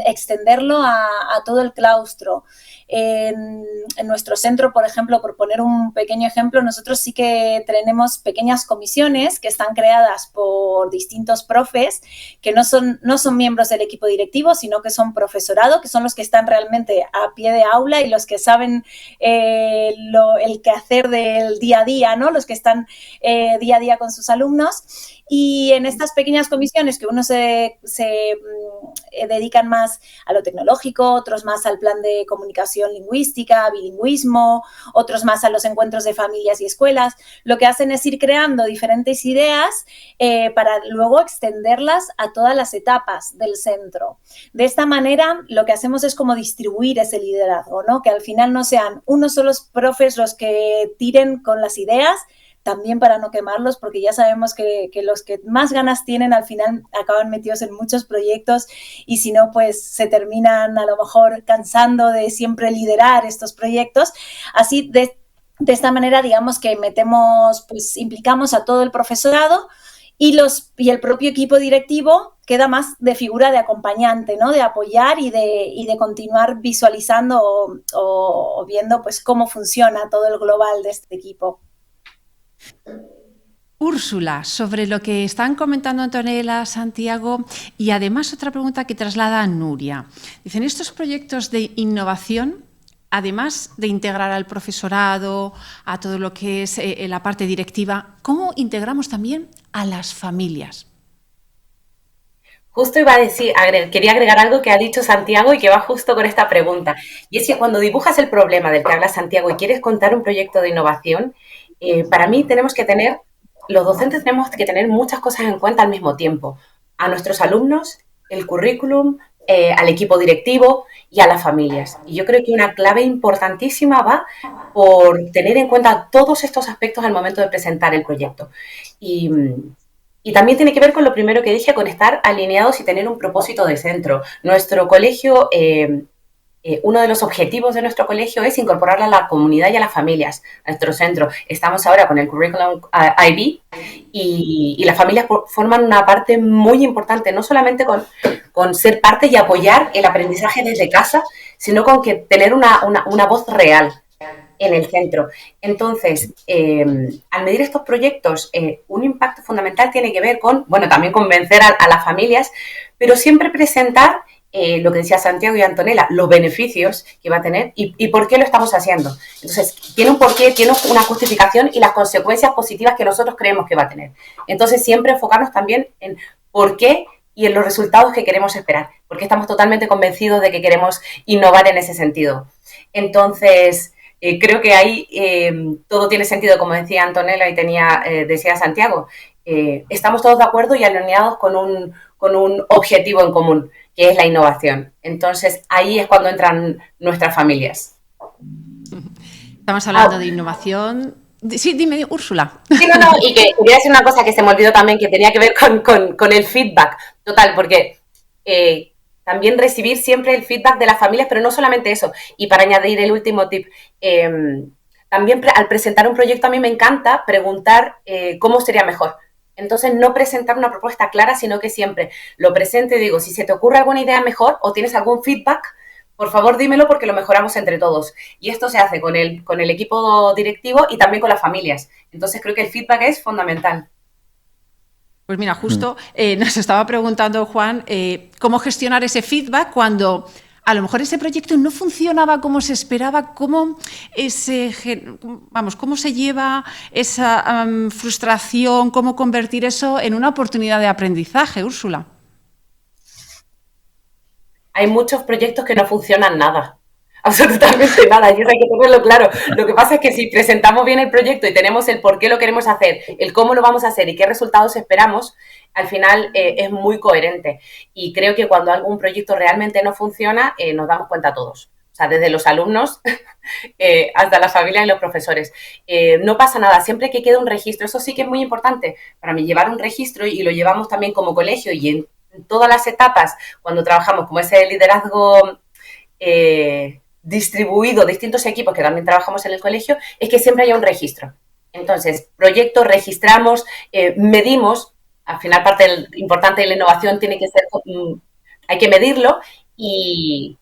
extenderlo a todo el claustro. En nuestro centro, por ejemplo, por poner un pequeño ejemplo, nosotros sí que tenemos pequeñas comisiones que están creadas por distintos profes que no son miembros del equipo directivo, sino que son profesorado, que son los que están realmente a pie de aula y los que saben el quehacer del día a día, ¿no? Los que están día a día con sus alumnos. Y en estas pequeñas comisiones que unos se dedican más a lo tecnológico, otros más al plan de comunicación lingüística, bilingüismo, otros más a los encuentros de familias y escuelas, lo que hacen es ir creando diferentes ideas para luego extenderlas a todas las etapas del centro. De esta manera, lo que hacemos es como distribuir ese liderazgo, ¿no? Que al final no sean unos solos profes los que tiren con las ideas, también para no quemarlos, porque ya sabemos que los que más ganas tienen al final acaban metidos en muchos proyectos y si no, pues se terminan a lo mejor cansando de siempre liderar estos proyectos. Así, de esta manera, digamos que pues implicamos a todo el profesorado y el propio equipo directivo queda más de figura de acompañante, ¿no? De apoyar y de continuar visualizando o viendo pues cómo funciona todo el global de este equipo. Úrsula, sobre lo que están comentando Antonella, Santiago, y además otra pregunta que traslada a Nuria. Dicen, estos proyectos de innovación, además de integrar al profesorado, a todo lo que es la parte directiva, ¿cómo integramos también a las familias? Justo iba a decir, quería agregar algo que ha dicho Santiago y que va justo con esta pregunta. Y es que cuando dibujas el problema del que habla Santiago y quieres contar un proyecto de innovación, para mí los docentes tenemos que tener muchas cosas en cuenta al mismo tiempo. A nuestros alumnos, el currículum, al equipo directivo y a las familias. Y yo creo que una clave importantísima va por tener en cuenta todos estos aspectos al momento de presentar el proyecto. Y también tiene que ver con lo primero que dije, con estar alineados y tener un propósito de centro. Nuestro colegio, uno de los objetivos de nuestro colegio es incorporar a la comunidad y a las familias a nuestro centro. Estamos ahora con el Curriculum IB y las familias forman una parte muy importante, no solamente con ser parte y apoyar el aprendizaje desde casa, sino con que tener una voz real en el centro. Entonces, al medir estos proyectos, un impacto fundamental tiene que ver con, también convencer a las familias, pero siempre presentar lo que decía Santiago y Antonella, los beneficios que va a tener y por qué lo estamos haciendo. Entonces, tiene un porqué, tiene una justificación y las consecuencias positivas que nosotros creemos que va a tener. Entonces, siempre enfocarnos también en por qué y en los resultados que queremos esperar, porque estamos totalmente convencidos de que queremos innovar en ese sentido. Entonces, creo que ahí todo tiene sentido, como decía Antonella y decía Santiago. Estamos todos de acuerdo y alineados con un objetivo en común, que es la innovación. Entonces, ahí es cuando entran nuestras familias. Estamos hablando de innovación. Sí, dime, Úrsula. Sí, no, y que quería decir una cosa que se me olvidó también, que tenía que ver con el feedback. Total, porque también recibir siempre el feedback de las familias, pero no solamente eso. Y para añadir el último tip, también al presentar un proyecto a mí me encanta preguntar cómo sería mejor. Entonces, no presentar una propuesta clara, sino que siempre lo presento y digo, si se te ocurre alguna idea mejor o tienes algún feedback, por favor dímelo porque lo mejoramos entre todos. Y esto se hace con el equipo directivo y también con las familias. Entonces, creo que el feedback es fundamental. Pues mira, justo nos estaba preguntando Juan cómo gestionar ese feedback cuando a lo mejor ese proyecto no funcionaba como se esperaba, cómo se lleva esa frustración, cómo convertir eso en una oportunidad de aprendizaje, Úrsula. Hay muchos proyectos que no funcionan nada, absolutamente nada, y eso hay que tenerlo claro. Lo que pasa es que si presentamos bien el proyecto y tenemos el por qué lo queremos hacer, el cómo lo vamos a hacer y qué resultados esperamos, al final es muy coherente. Y creo que cuando algún proyecto realmente no funciona, nos damos cuenta todos. O sea, desde los alumnos hasta las familias y los profesores. No pasa nada, siempre que quede un registro, eso sí que es muy importante para mí, llevar un registro, y lo llevamos también como colegio y en todas las etapas, cuando trabajamos como ese liderazgo distribuido, distintos equipos que también trabajamos en el colegio, es que siempre haya un registro. Entonces, proyectos, registramos, medimos. Al final, parte importante de la innovación tiene que ser, hay que medirlo y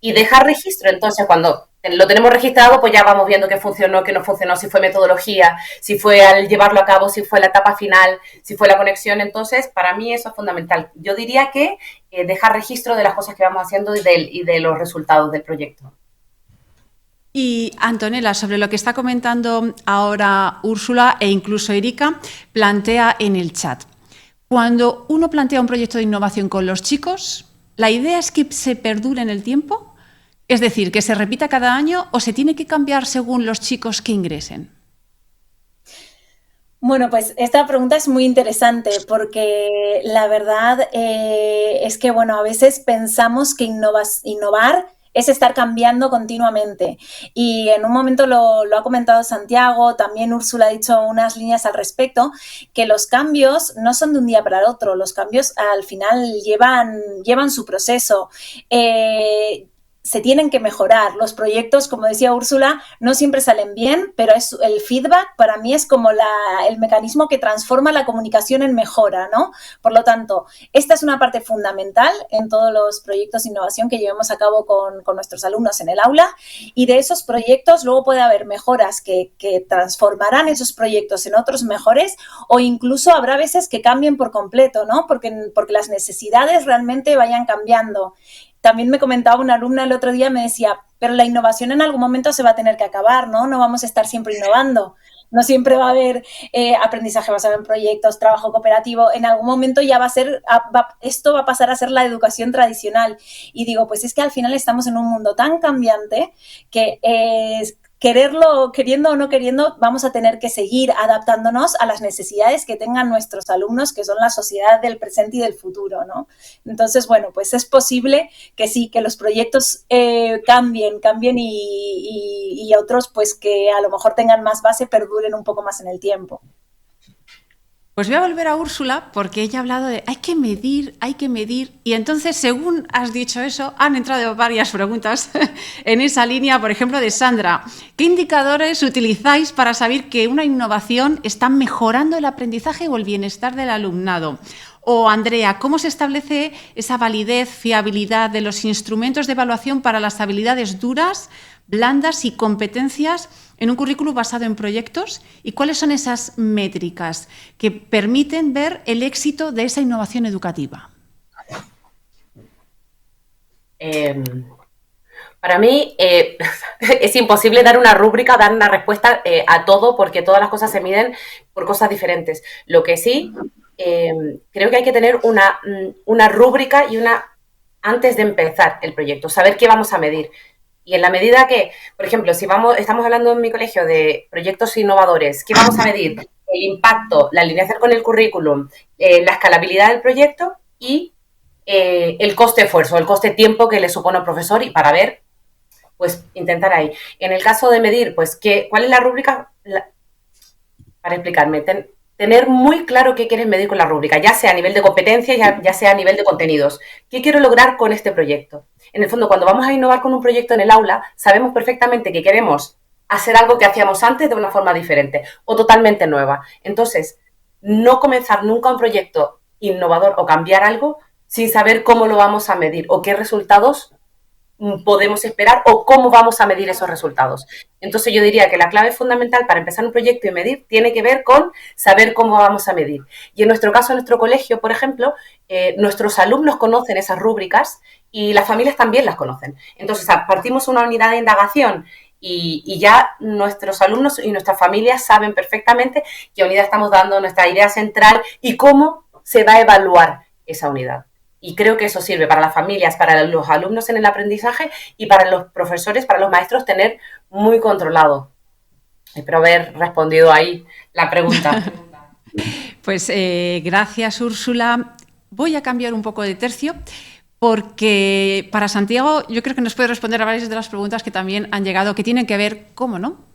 dejar registro. Entonces, cuando lo tenemos registrado, pues ya vamos viendo qué funcionó, qué no funcionó, si fue metodología, si fue al llevarlo a cabo, si fue la etapa final, si fue la conexión. Entonces, para mí eso es fundamental. Yo diría que dejar registro de las cosas que vamos haciendo y de los resultados del proyecto. Y Antonella, sobre lo que está comentando ahora Úrsula e incluso Erika, plantea en el chat. Cuando uno plantea un proyecto de innovación con los chicos, ¿la idea es que se perdure en el tiempo? Es decir, ¿que se repita cada año o se tiene que cambiar según los chicos que ingresen? Bueno, pues esta pregunta es muy interesante porque la verdad es que, a veces pensamos que innovar es estar cambiando continuamente. Y en un momento lo ha comentado Santiago, también Úrsula ha dicho unas líneas al respecto, que los cambios no son de un día para el otro, los cambios al final llevan su proceso. Se tienen que mejorar. Los proyectos, como decía Úrsula, no siempre salen bien, pero el feedback para mí es como el mecanismo que transforma la comunicación en mejora, ¿no? Por lo tanto, esta es una parte fundamental en todos los proyectos de innovación que llevemos a cabo con nuestros alumnos en el aula, y de esos proyectos luego puede haber mejoras que transformarán esos proyectos en otros mejores, o incluso habrá veces que cambien por completo, ¿no? Porque las necesidades realmente vayan cambiando. También me comentaba una alumna el otro día, me decía, pero la innovación en algún momento se va a tener que acabar, ¿no? No vamos a estar siempre innovando. No siempre va a haber aprendizaje basado en proyectos, trabajo cooperativo. En algún momento ya esto va a pasar a ser la educación tradicional. Y digo, pues es que al final estamos en un mundo tan cambiante que queriendo o no queriendo, vamos a tener que seguir adaptándonos a las necesidades que tengan nuestros alumnos, que son la sociedad del presente y del futuro, ¿no? Entonces, bueno, pues es posible que sí, que los proyectos cambien y otros, pues que a lo mejor tengan más base, perduren un poco más en el tiempo. Pues voy a volver a Úrsula porque ella ha hablado de hay que medir, y entonces, según has dicho eso, han entrado varias preguntas en esa línea, por ejemplo, de Sandra. ¿Qué indicadores utilizáis para saber que una innovación está mejorando el aprendizaje o el bienestar del alumnado? O, Andrea, ¿cómo se establece esa validez, fiabilidad de los instrumentos de evaluación para las habilidades duras, blandas y competencias en un currículum basado en proyectos? ¿Y cuáles son esas métricas que permiten ver el éxito de esa innovación educativa? Para mí es imposible dar una rúbrica, dar una respuesta a todo, porque todas las cosas se miden por cosas diferentes. Lo que sí, creo que hay que tener una rúbrica y antes de empezar el proyecto, saber qué vamos a medir. Y en la medida que, por ejemplo, si estamos hablando en mi colegio de proyectos innovadores, ¿qué vamos a medir? El impacto, la alineación con el currículum, la escalabilidad del proyecto y el coste-esfuerzo, el coste-tiempo que le supone al profesor, y para ver, pues intentar ahí. En el caso de medir, pues, ¿cuál es la rúbrica? Para explicarme, tener muy claro qué quieres medir con la rúbrica, ya sea a nivel de competencia, ya sea a nivel de contenidos. ¿Qué quiero lograr con este proyecto? En el fondo, cuando vamos a innovar con un proyecto en el aula, sabemos perfectamente que queremos hacer algo que hacíamos antes de una forma diferente o totalmente nueva. Entonces, no comenzar nunca un proyecto innovador o cambiar algo sin saber cómo lo vamos a medir o qué resultados podemos esperar o cómo vamos a medir esos resultados. Entonces yo diría que la clave fundamental para empezar un proyecto y medir tiene que ver con saber cómo vamos a medir. Y en nuestro caso, en nuestro colegio, por ejemplo, nuestros alumnos conocen esas rúbricas y las familias también las conocen. Entonces partimos una unidad de indagación y ya nuestros alumnos y nuestras familias saben perfectamente qué unidad estamos dando, nuestra idea central y cómo se va a evaluar esa unidad. Y creo que eso sirve para las familias, para los alumnos en el aprendizaje y para los profesores, para los maestros, tener muy controlado. Espero haber respondido ahí la pregunta. Pues gracias, Úrsula. Voy a cambiar un poco de tercio porque para Santiago yo creo que nos puede responder a varias de las preguntas que también han llegado, que tienen que ver, ¿cómo no?,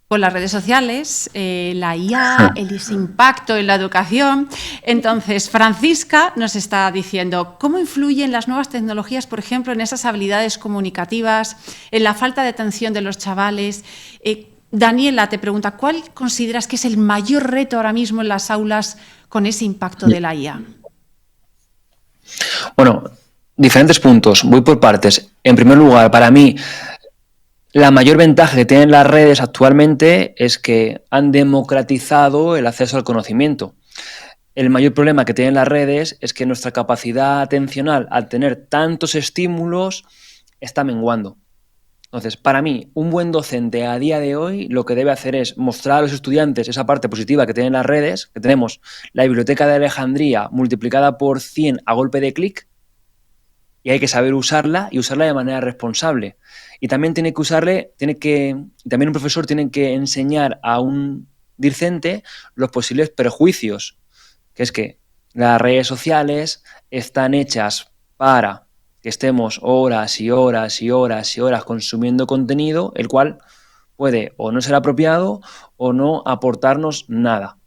con las redes sociales, la IA, ese impacto en la educación. Entonces, Francisca nos está diciendo, ¿cómo influyen las nuevas tecnologías, por ejemplo, en esas habilidades comunicativas, en la falta de atención de los chavales? Daniela te pregunta, ¿cuál consideras que es el mayor reto ahora mismo en las aulas con ese impacto de la IA? Bueno, diferentes puntos. Voy por partes. En primer lugar, para mí, la mayor ventaja que tienen las redes actualmente es que han democratizado el acceso al conocimiento. El mayor problema que tienen las redes es que nuestra capacidad atencional, al tener tantos estímulos, está menguando. Entonces, para mí, un buen docente a día de hoy lo que debe hacer es mostrar a los estudiantes esa parte positiva que tienen las redes, que tenemos la biblioteca de Alejandría multiplicada por 100 a golpe de clic, y hay que saber usarla y usarla de manera responsable. Y también también un profesor tiene que enseñar a un discente los posibles perjuicios, que es que las redes sociales están hechas para que estemos horas y horas y horas y horas consumiendo contenido, el cual puede o no ser apropiado o no aportarnos nada.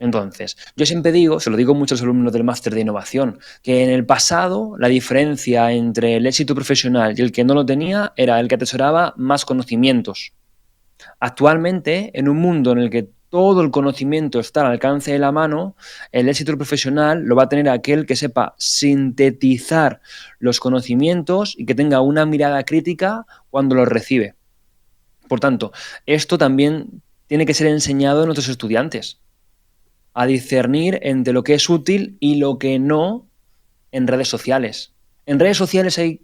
Entonces, yo siempre digo, se lo digo a muchos alumnos del máster de innovación, que en el pasado la diferencia entre el éxito profesional y el que no lo tenía era el que atesoraba más conocimientos. Actualmente, en un mundo en el que todo el conocimiento está al alcance de la mano, el éxito profesional lo va a tener aquel que sepa sintetizar los conocimientos y que tenga una mirada crítica cuando los recibe. Por tanto, esto también tiene que ser enseñado a nuestros estudiantes, a discernir entre lo que es útil y lo que no en redes sociales. En redes sociales hay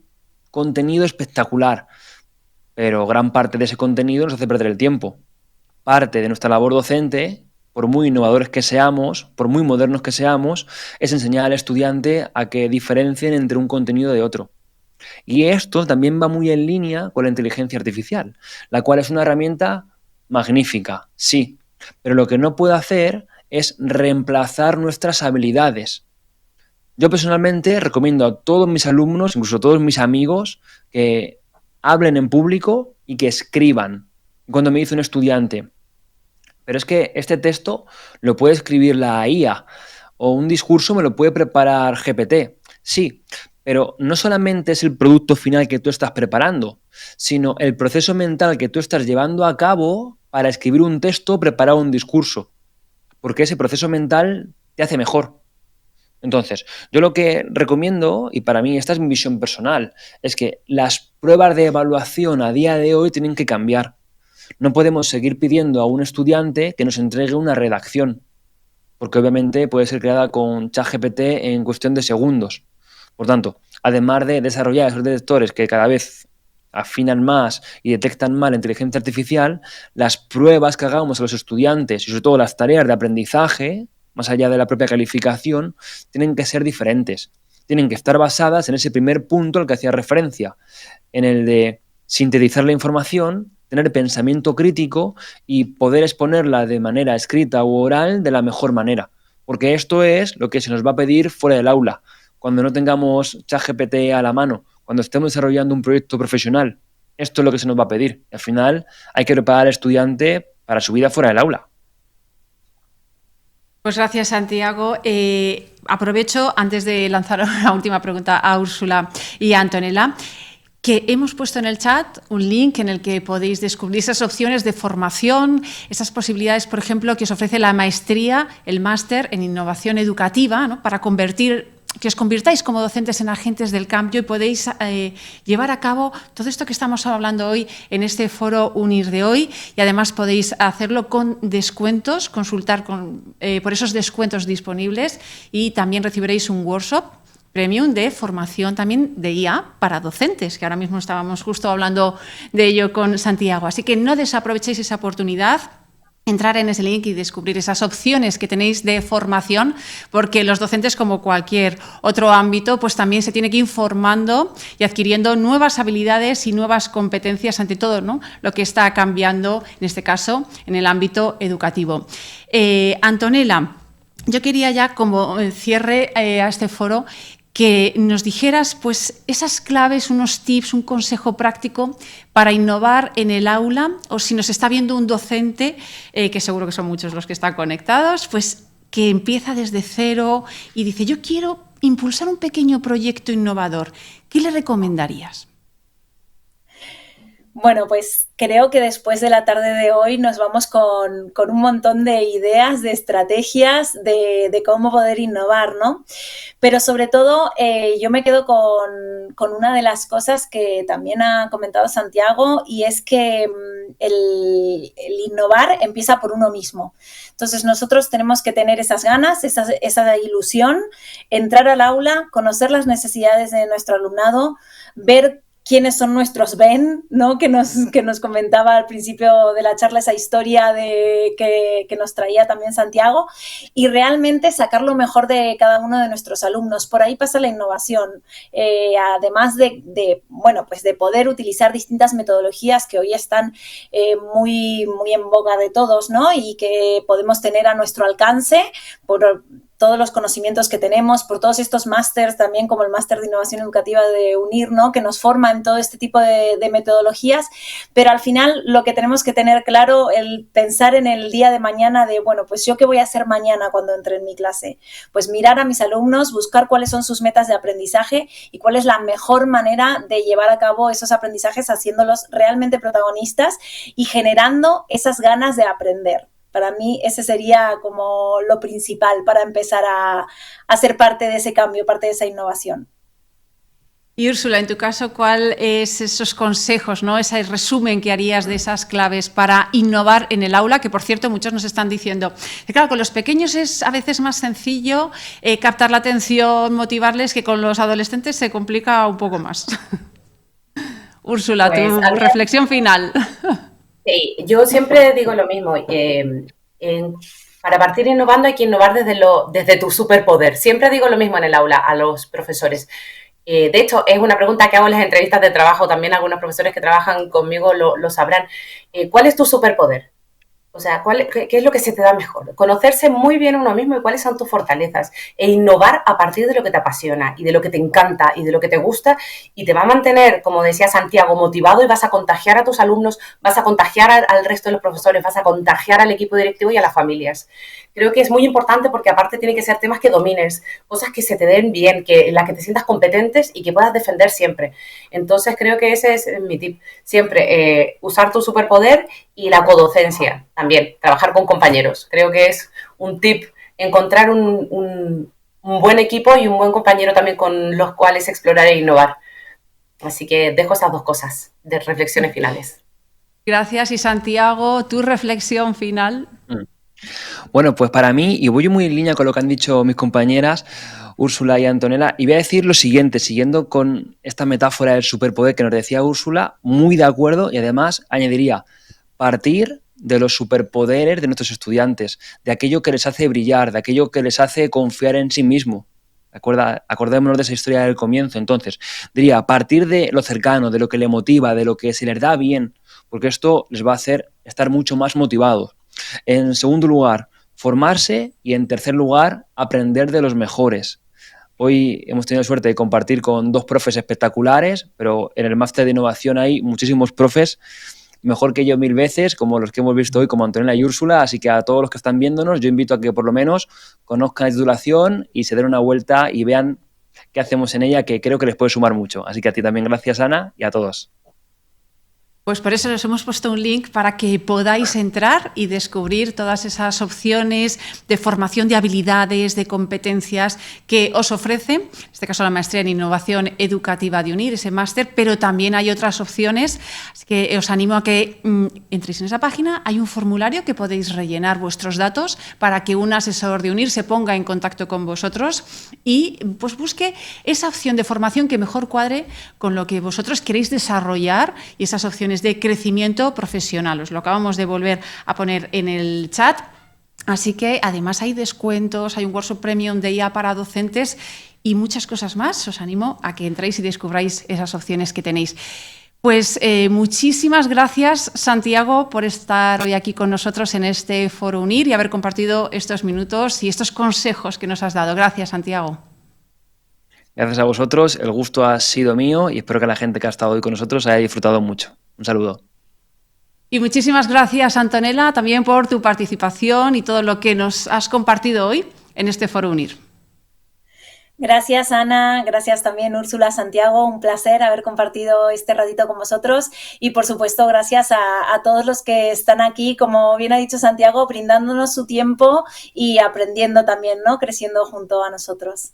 contenido espectacular, pero gran parte de ese contenido nos hace perder el tiempo. Parte de nuestra labor docente, por muy innovadores que seamos, por muy modernos que seamos, es enseñar al estudiante a que diferencien entre un contenido de otro. Y esto también va muy en línea con la inteligencia artificial, la cual es una herramienta magnífica, sí, pero lo que no puede hacer es reemplazar nuestras habilidades. Yo personalmente recomiendo a todos mis alumnos, incluso a todos mis amigos, que hablen en público y que escriban. Cuando me dice un estudiante, pero es que este texto lo puede escribir la IA o un discurso me lo puede preparar GPT. Sí, pero no solamente es el producto final que tú estás preparando, sino el proceso mental que tú estás llevando a cabo para escribir un texto o preparar un discurso, porque ese proceso mental te hace mejor. Entonces, yo lo que recomiendo, y para mí esta es mi visión personal, es que las pruebas de evaluación a día de hoy tienen que cambiar. No podemos seguir pidiendo a un estudiante que nos entregue una redacción, porque obviamente puede ser creada con ChatGPT en cuestión de segundos. Por tanto, además de desarrollar esos detectores que cada vez afinan más y detectan más la inteligencia artificial, las pruebas que hagamos a los estudiantes y sobre todo las tareas de aprendizaje, más allá de la propia calificación, tienen que ser diferentes. Tienen que estar basadas en ese primer punto al que hacía referencia, en el de sintetizar la información, tener pensamiento crítico y poder exponerla de manera escrita u oral de la mejor manera. Porque esto es lo que se nos va a pedir fuera del aula, cuando no tengamos ChatGPT a la mano, cuando estemos desarrollando un proyecto profesional. Esto es lo que se nos va a pedir. Al final hay que preparar al estudiante para su vida fuera del aula. Pues gracias, Santiago. Aprovecho, antes de lanzar la última pregunta a Úrsula y a Antonella, que hemos puesto en el chat un link en el que podéis descubrir esas opciones de formación, esas posibilidades, por ejemplo, que os ofrece la maestría, el máster en innovación educativa, ¿no? Para que os convirtáis como docentes en agentes del cambio y podéis llevar a cabo todo esto que estamos hablando hoy en este foro UNIR de hoy, y además podéis hacerlo con descuentos, consultar por esos descuentos disponibles, y también recibiréis un workshop premium de formación también de IA para docentes, que ahora mismo estábamos justo hablando de ello con Santiago. Así que no desaprovechéis esa oportunidad, entrar en ese link y descubrir esas opciones que tenéis de formación, porque los docentes, como cualquier otro ámbito, pues también se tiene que ir formando y adquiriendo nuevas habilidades y nuevas competencias ante todo, ¿no? Lo que está cambiando, en este caso, en el ámbito educativo. Antonella, yo quería ya, como cierre a este foro, que nos dijeras pues esas claves, unos tips, un consejo práctico para innovar en el aula, o si nos está viendo un docente, que seguro que son muchos los que están conectados, pues que empieza desde cero y dice, yo quiero impulsar un pequeño proyecto innovador. ¿Qué le recomendarías? Bueno, pues creo que después de la tarde de hoy nos vamos con un montón de ideas, de estrategias, de cómo poder innovar, ¿no? Pero sobre todo yo me quedo con una de las cosas que también ha comentado Santiago, y es que el innovar empieza por uno mismo. Entonces nosotros tenemos que tener esas ganas, esa ilusión, entrar al aula, conocer las necesidades de nuestro alumnado, ver quiénes son nuestros Ben, ¿no? Que nos comentaba al principio de la charla esa historia que nos traía también Santiago, y realmente sacar lo mejor de cada uno de nuestros alumnos. Por ahí pasa la innovación, además de poder utilizar distintas metodologías que hoy están muy, muy en boga de todos, ¿no? Y que podemos tener a nuestro alcance todos los conocimientos que tenemos, por todos estos másters también, como el máster de innovación educativa de UNIR, ¿no? Que nos forma en todo este tipo de metodologías, pero al final lo que tenemos que tener claro, el pensar en el día de mañana de, bueno, pues yo qué voy a hacer mañana cuando entre en mi clase. Pues mirar a mis alumnos, buscar cuáles son sus metas de aprendizaje y cuál es la mejor manera de llevar a cabo esos aprendizajes haciéndolos realmente protagonistas y generando esas ganas de aprender. Para mí ese sería como lo principal para empezar a ser parte de ese cambio, parte de esa innovación. Y Úrsula, en tu caso, ¿cuál es esos consejos, ¿no? Ese resumen que harías de esas claves para innovar en el aula? Que, por cierto, muchos nos están diciendo que, claro, con los pequeños es a veces más sencillo captar la atención, motivarles, que con los adolescentes se complica un poco más. Úrsula, pues, tu reflexión final. Sí, yo siempre digo lo mismo. Para partir innovando hay que innovar desde tu superpoder. Siempre digo lo mismo en el aula a los profesores. De hecho, es una pregunta que hago en las entrevistas de trabajo. También algunos profesores que trabajan conmigo lo sabrán. ¿Cuál es tu superpoder? O sea, ¿qué es lo que se te da mejor? Conocerse muy bien a uno mismo y cuáles son tus fortalezas e innovar a partir de lo que te apasiona y de lo que te encanta y de lo que te gusta y te va a mantener, como decía Santiago, motivado y vas a contagiar a tus alumnos, vas a contagiar al resto de los profesores, vas a contagiar al equipo directivo y a las familias. Creo que es muy importante porque aparte tienen que ser temas que domines, cosas que se te den bien, en las que te sientas competentes y que puedas defender siempre. Entonces creo que ese es mi tip. Siempre usar tu superpoder y la codocencia también, trabajar con compañeros. Creo que es un tip encontrar un buen equipo y un buen compañero también con los cuales explorar e innovar. Así que dejo esas dos cosas de reflexiones finales. Gracias. Y Santiago, tu reflexión final. Bueno, pues para mí, y voy muy en línea con lo que han dicho mis compañeras, Úrsula y Antonella, y voy a decir lo siguiente, siguiendo con esta metáfora del superpoder que nos decía Úrsula, muy de acuerdo, y además añadiría, partir de los superpoderes de nuestros estudiantes, de aquello que les hace brillar, de aquello que les hace confiar en sí mismo. Acordémonos de esa historia del comienzo. Entonces, diría, a partir de lo cercano, de lo que le motiva, de lo que se les da bien, porque esto les va a hacer estar mucho más motivados. En segundo lugar, formarse y en tercer lugar, aprender de los mejores. Hoy hemos tenido suerte de compartir con dos profes espectaculares, pero en el máster de innovación hay muchísimos profes mejor que yo 1000 veces, como los que hemos visto hoy, como Antonella y Úrsula, así que a todos los que están viéndonos, yo invito a que por lo menos conozcan la titulación y se den una vuelta y vean qué hacemos en ella, que creo que les puede sumar mucho. Así que a ti también gracias, Ana, y a todos. Pues por eso les hemos puesto un link para que podáis entrar y descubrir todas esas opciones de formación de habilidades, de competencias que os ofrece, en este caso la maestría en innovación educativa de UNIR, ese máster, pero también hay otras opciones, así que os animo a que entréis en esa página, hay un formulario que podéis rellenar vuestros datos para que un asesor de UNIR se ponga en contacto con vosotros y pues busque esa opción de formación que mejor cuadre con lo que vosotros queréis desarrollar y esas opciones de crecimiento profesional. Os lo acabamos de volver a poner en el chat. Así que además hay descuentos, hay un workshop premium de IA para docentes y muchas cosas más. Os animo a que entréis y descubráis esas opciones que tenéis. Pues muchísimas gracias, Santiago, por estar hoy aquí con nosotros en este Foro UNIR y haber compartido estos minutos y estos consejos que nos has dado. Gracias, Santiago. Gracias a vosotros, el gusto ha sido mío y espero que la gente que ha estado hoy con nosotros haya disfrutado mucho. Un saludo. Y muchísimas gracias, Antonella, también por tu participación y todo lo que nos has compartido hoy en este Foro UNIR. Gracias, Ana. Gracias también, Úrsula, Santiago. Un placer haber compartido este ratito con vosotros. Y, por supuesto, gracias a todos los que están aquí, como bien ha dicho Santiago, brindándonos su tiempo y aprendiendo también, ¿no? Creciendo junto a nosotros.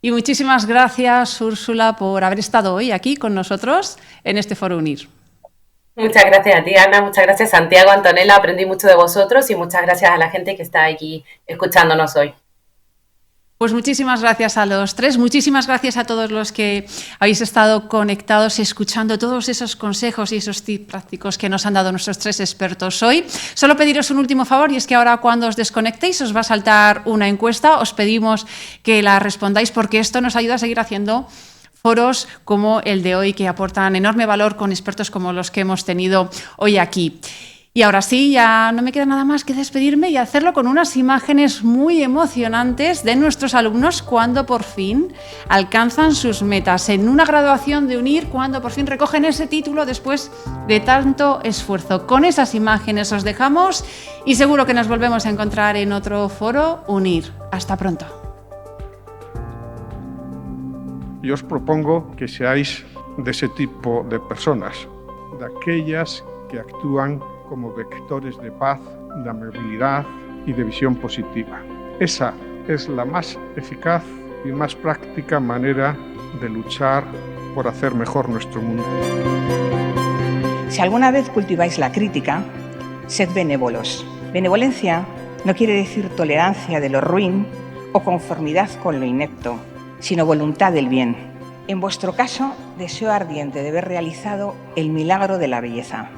Y muchísimas gracias, Úrsula, por haber estado hoy aquí con nosotros en este Foro UNIR. Muchas gracias a ti, Ana. Muchas gracias, Santiago, Antonella. Aprendí mucho de vosotros y muchas gracias a la gente que está aquí escuchándonos hoy. Pues muchísimas gracias a los tres, muchísimas gracias a todos los que habéis estado conectados escuchando todos esos consejos y esos tips prácticos que nos han dado nuestros tres expertos hoy. Solo pediros un último favor y es que ahora cuando os desconectéis os va a saltar una encuesta, os pedimos que la respondáis porque esto nos ayuda a seguir haciendo foros como el de hoy que aportan enorme valor con expertos como los que hemos tenido hoy aquí. Y ahora sí, ya no me queda nada más que despedirme y hacerlo con unas imágenes muy emocionantes de nuestros alumnos cuando por fin alcanzan sus metas en una graduación de UNIR, cuando por fin recogen ese título después de tanto esfuerzo. Con esas imágenes os dejamos y seguro que nos volvemos a encontrar en otro foro UNIR. Hasta pronto. Yo os propongo que seáis de ese tipo de personas, de aquellas que actúan como vectores de paz, de amabilidad y de visión positiva. Esa es la más eficaz y más práctica manera de luchar por hacer mejor nuestro mundo. Si alguna vez cultiváis la crítica, sed benévolos. Benevolencia no quiere decir tolerancia de lo ruin o conformidad con lo inepto, sino voluntad del bien. En vuestro caso, deseo ardiente de ver realizado el milagro de la belleza.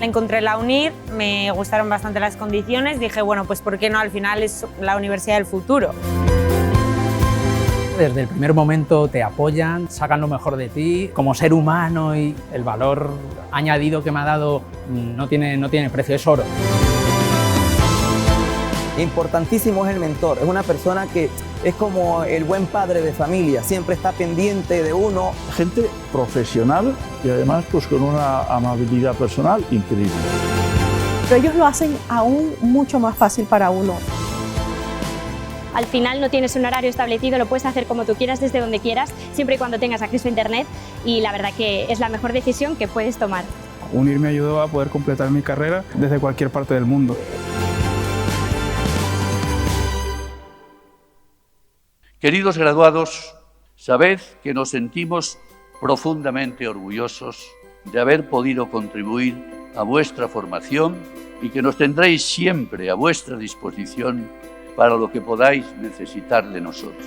Encontré la UNIR, me gustaron bastante las condiciones, dije, bueno, pues ¿por qué no? Al final es la universidad del futuro. Desde el primer momento te apoyan, sacan lo mejor de ti, como ser humano, y el valor añadido que me ha dado no tiene precio, es oro. Importantísimo es el mentor, es una persona que es como el buen padre de familia, siempre está pendiente de uno. Gente profesional y además pues con una amabilidad personal increíble. Pero ellos lo hacen aún mucho más fácil para uno. Al final no tienes un horario establecido, lo puedes hacer como tú quieras, desde donde quieras, siempre y cuando tengas acceso a internet, y la verdad que es la mejor decisión que puedes tomar. UNIR me ayudó a poder completar mi carrera desde cualquier parte del mundo. Queridos graduados, sabed que nos sentimos profundamente orgullosos de haber podido contribuir a vuestra formación y que nos tendréis siempre a vuestra disposición para lo que podáis necesitar de nosotros.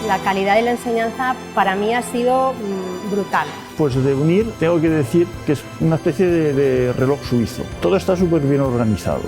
La calidad de la enseñanza para mí ha sido brutal. Pues de UNIR tengo que decir que es una especie de reloj suizo. Todo está súper bien organizado.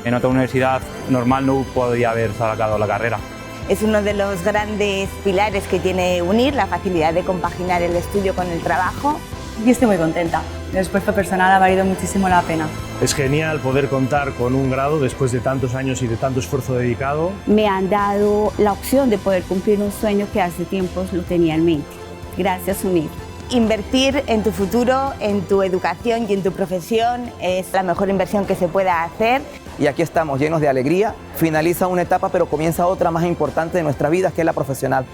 En otra universidad normal no podía haber sacado la carrera. Es uno de los grandes pilares que tiene UNIR, la facilidad de compaginar el estudio con el trabajo. Yo estoy muy contenta. El esfuerzo personal ha valido muchísimo la pena. Es genial poder contar con un grado después de tantos años y de tanto esfuerzo dedicado. Me han dado la opción de poder cumplir un sueño que hace tiempos lo tenía en mente. Gracias, UNIR. Invertir en tu futuro, en tu educación y en tu profesión es la mejor inversión que se pueda hacer. Y aquí estamos llenos de alegría. Finaliza una etapa, pero comienza otra más importante de nuestra vida, que es la profesional.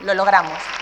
Lo logramos.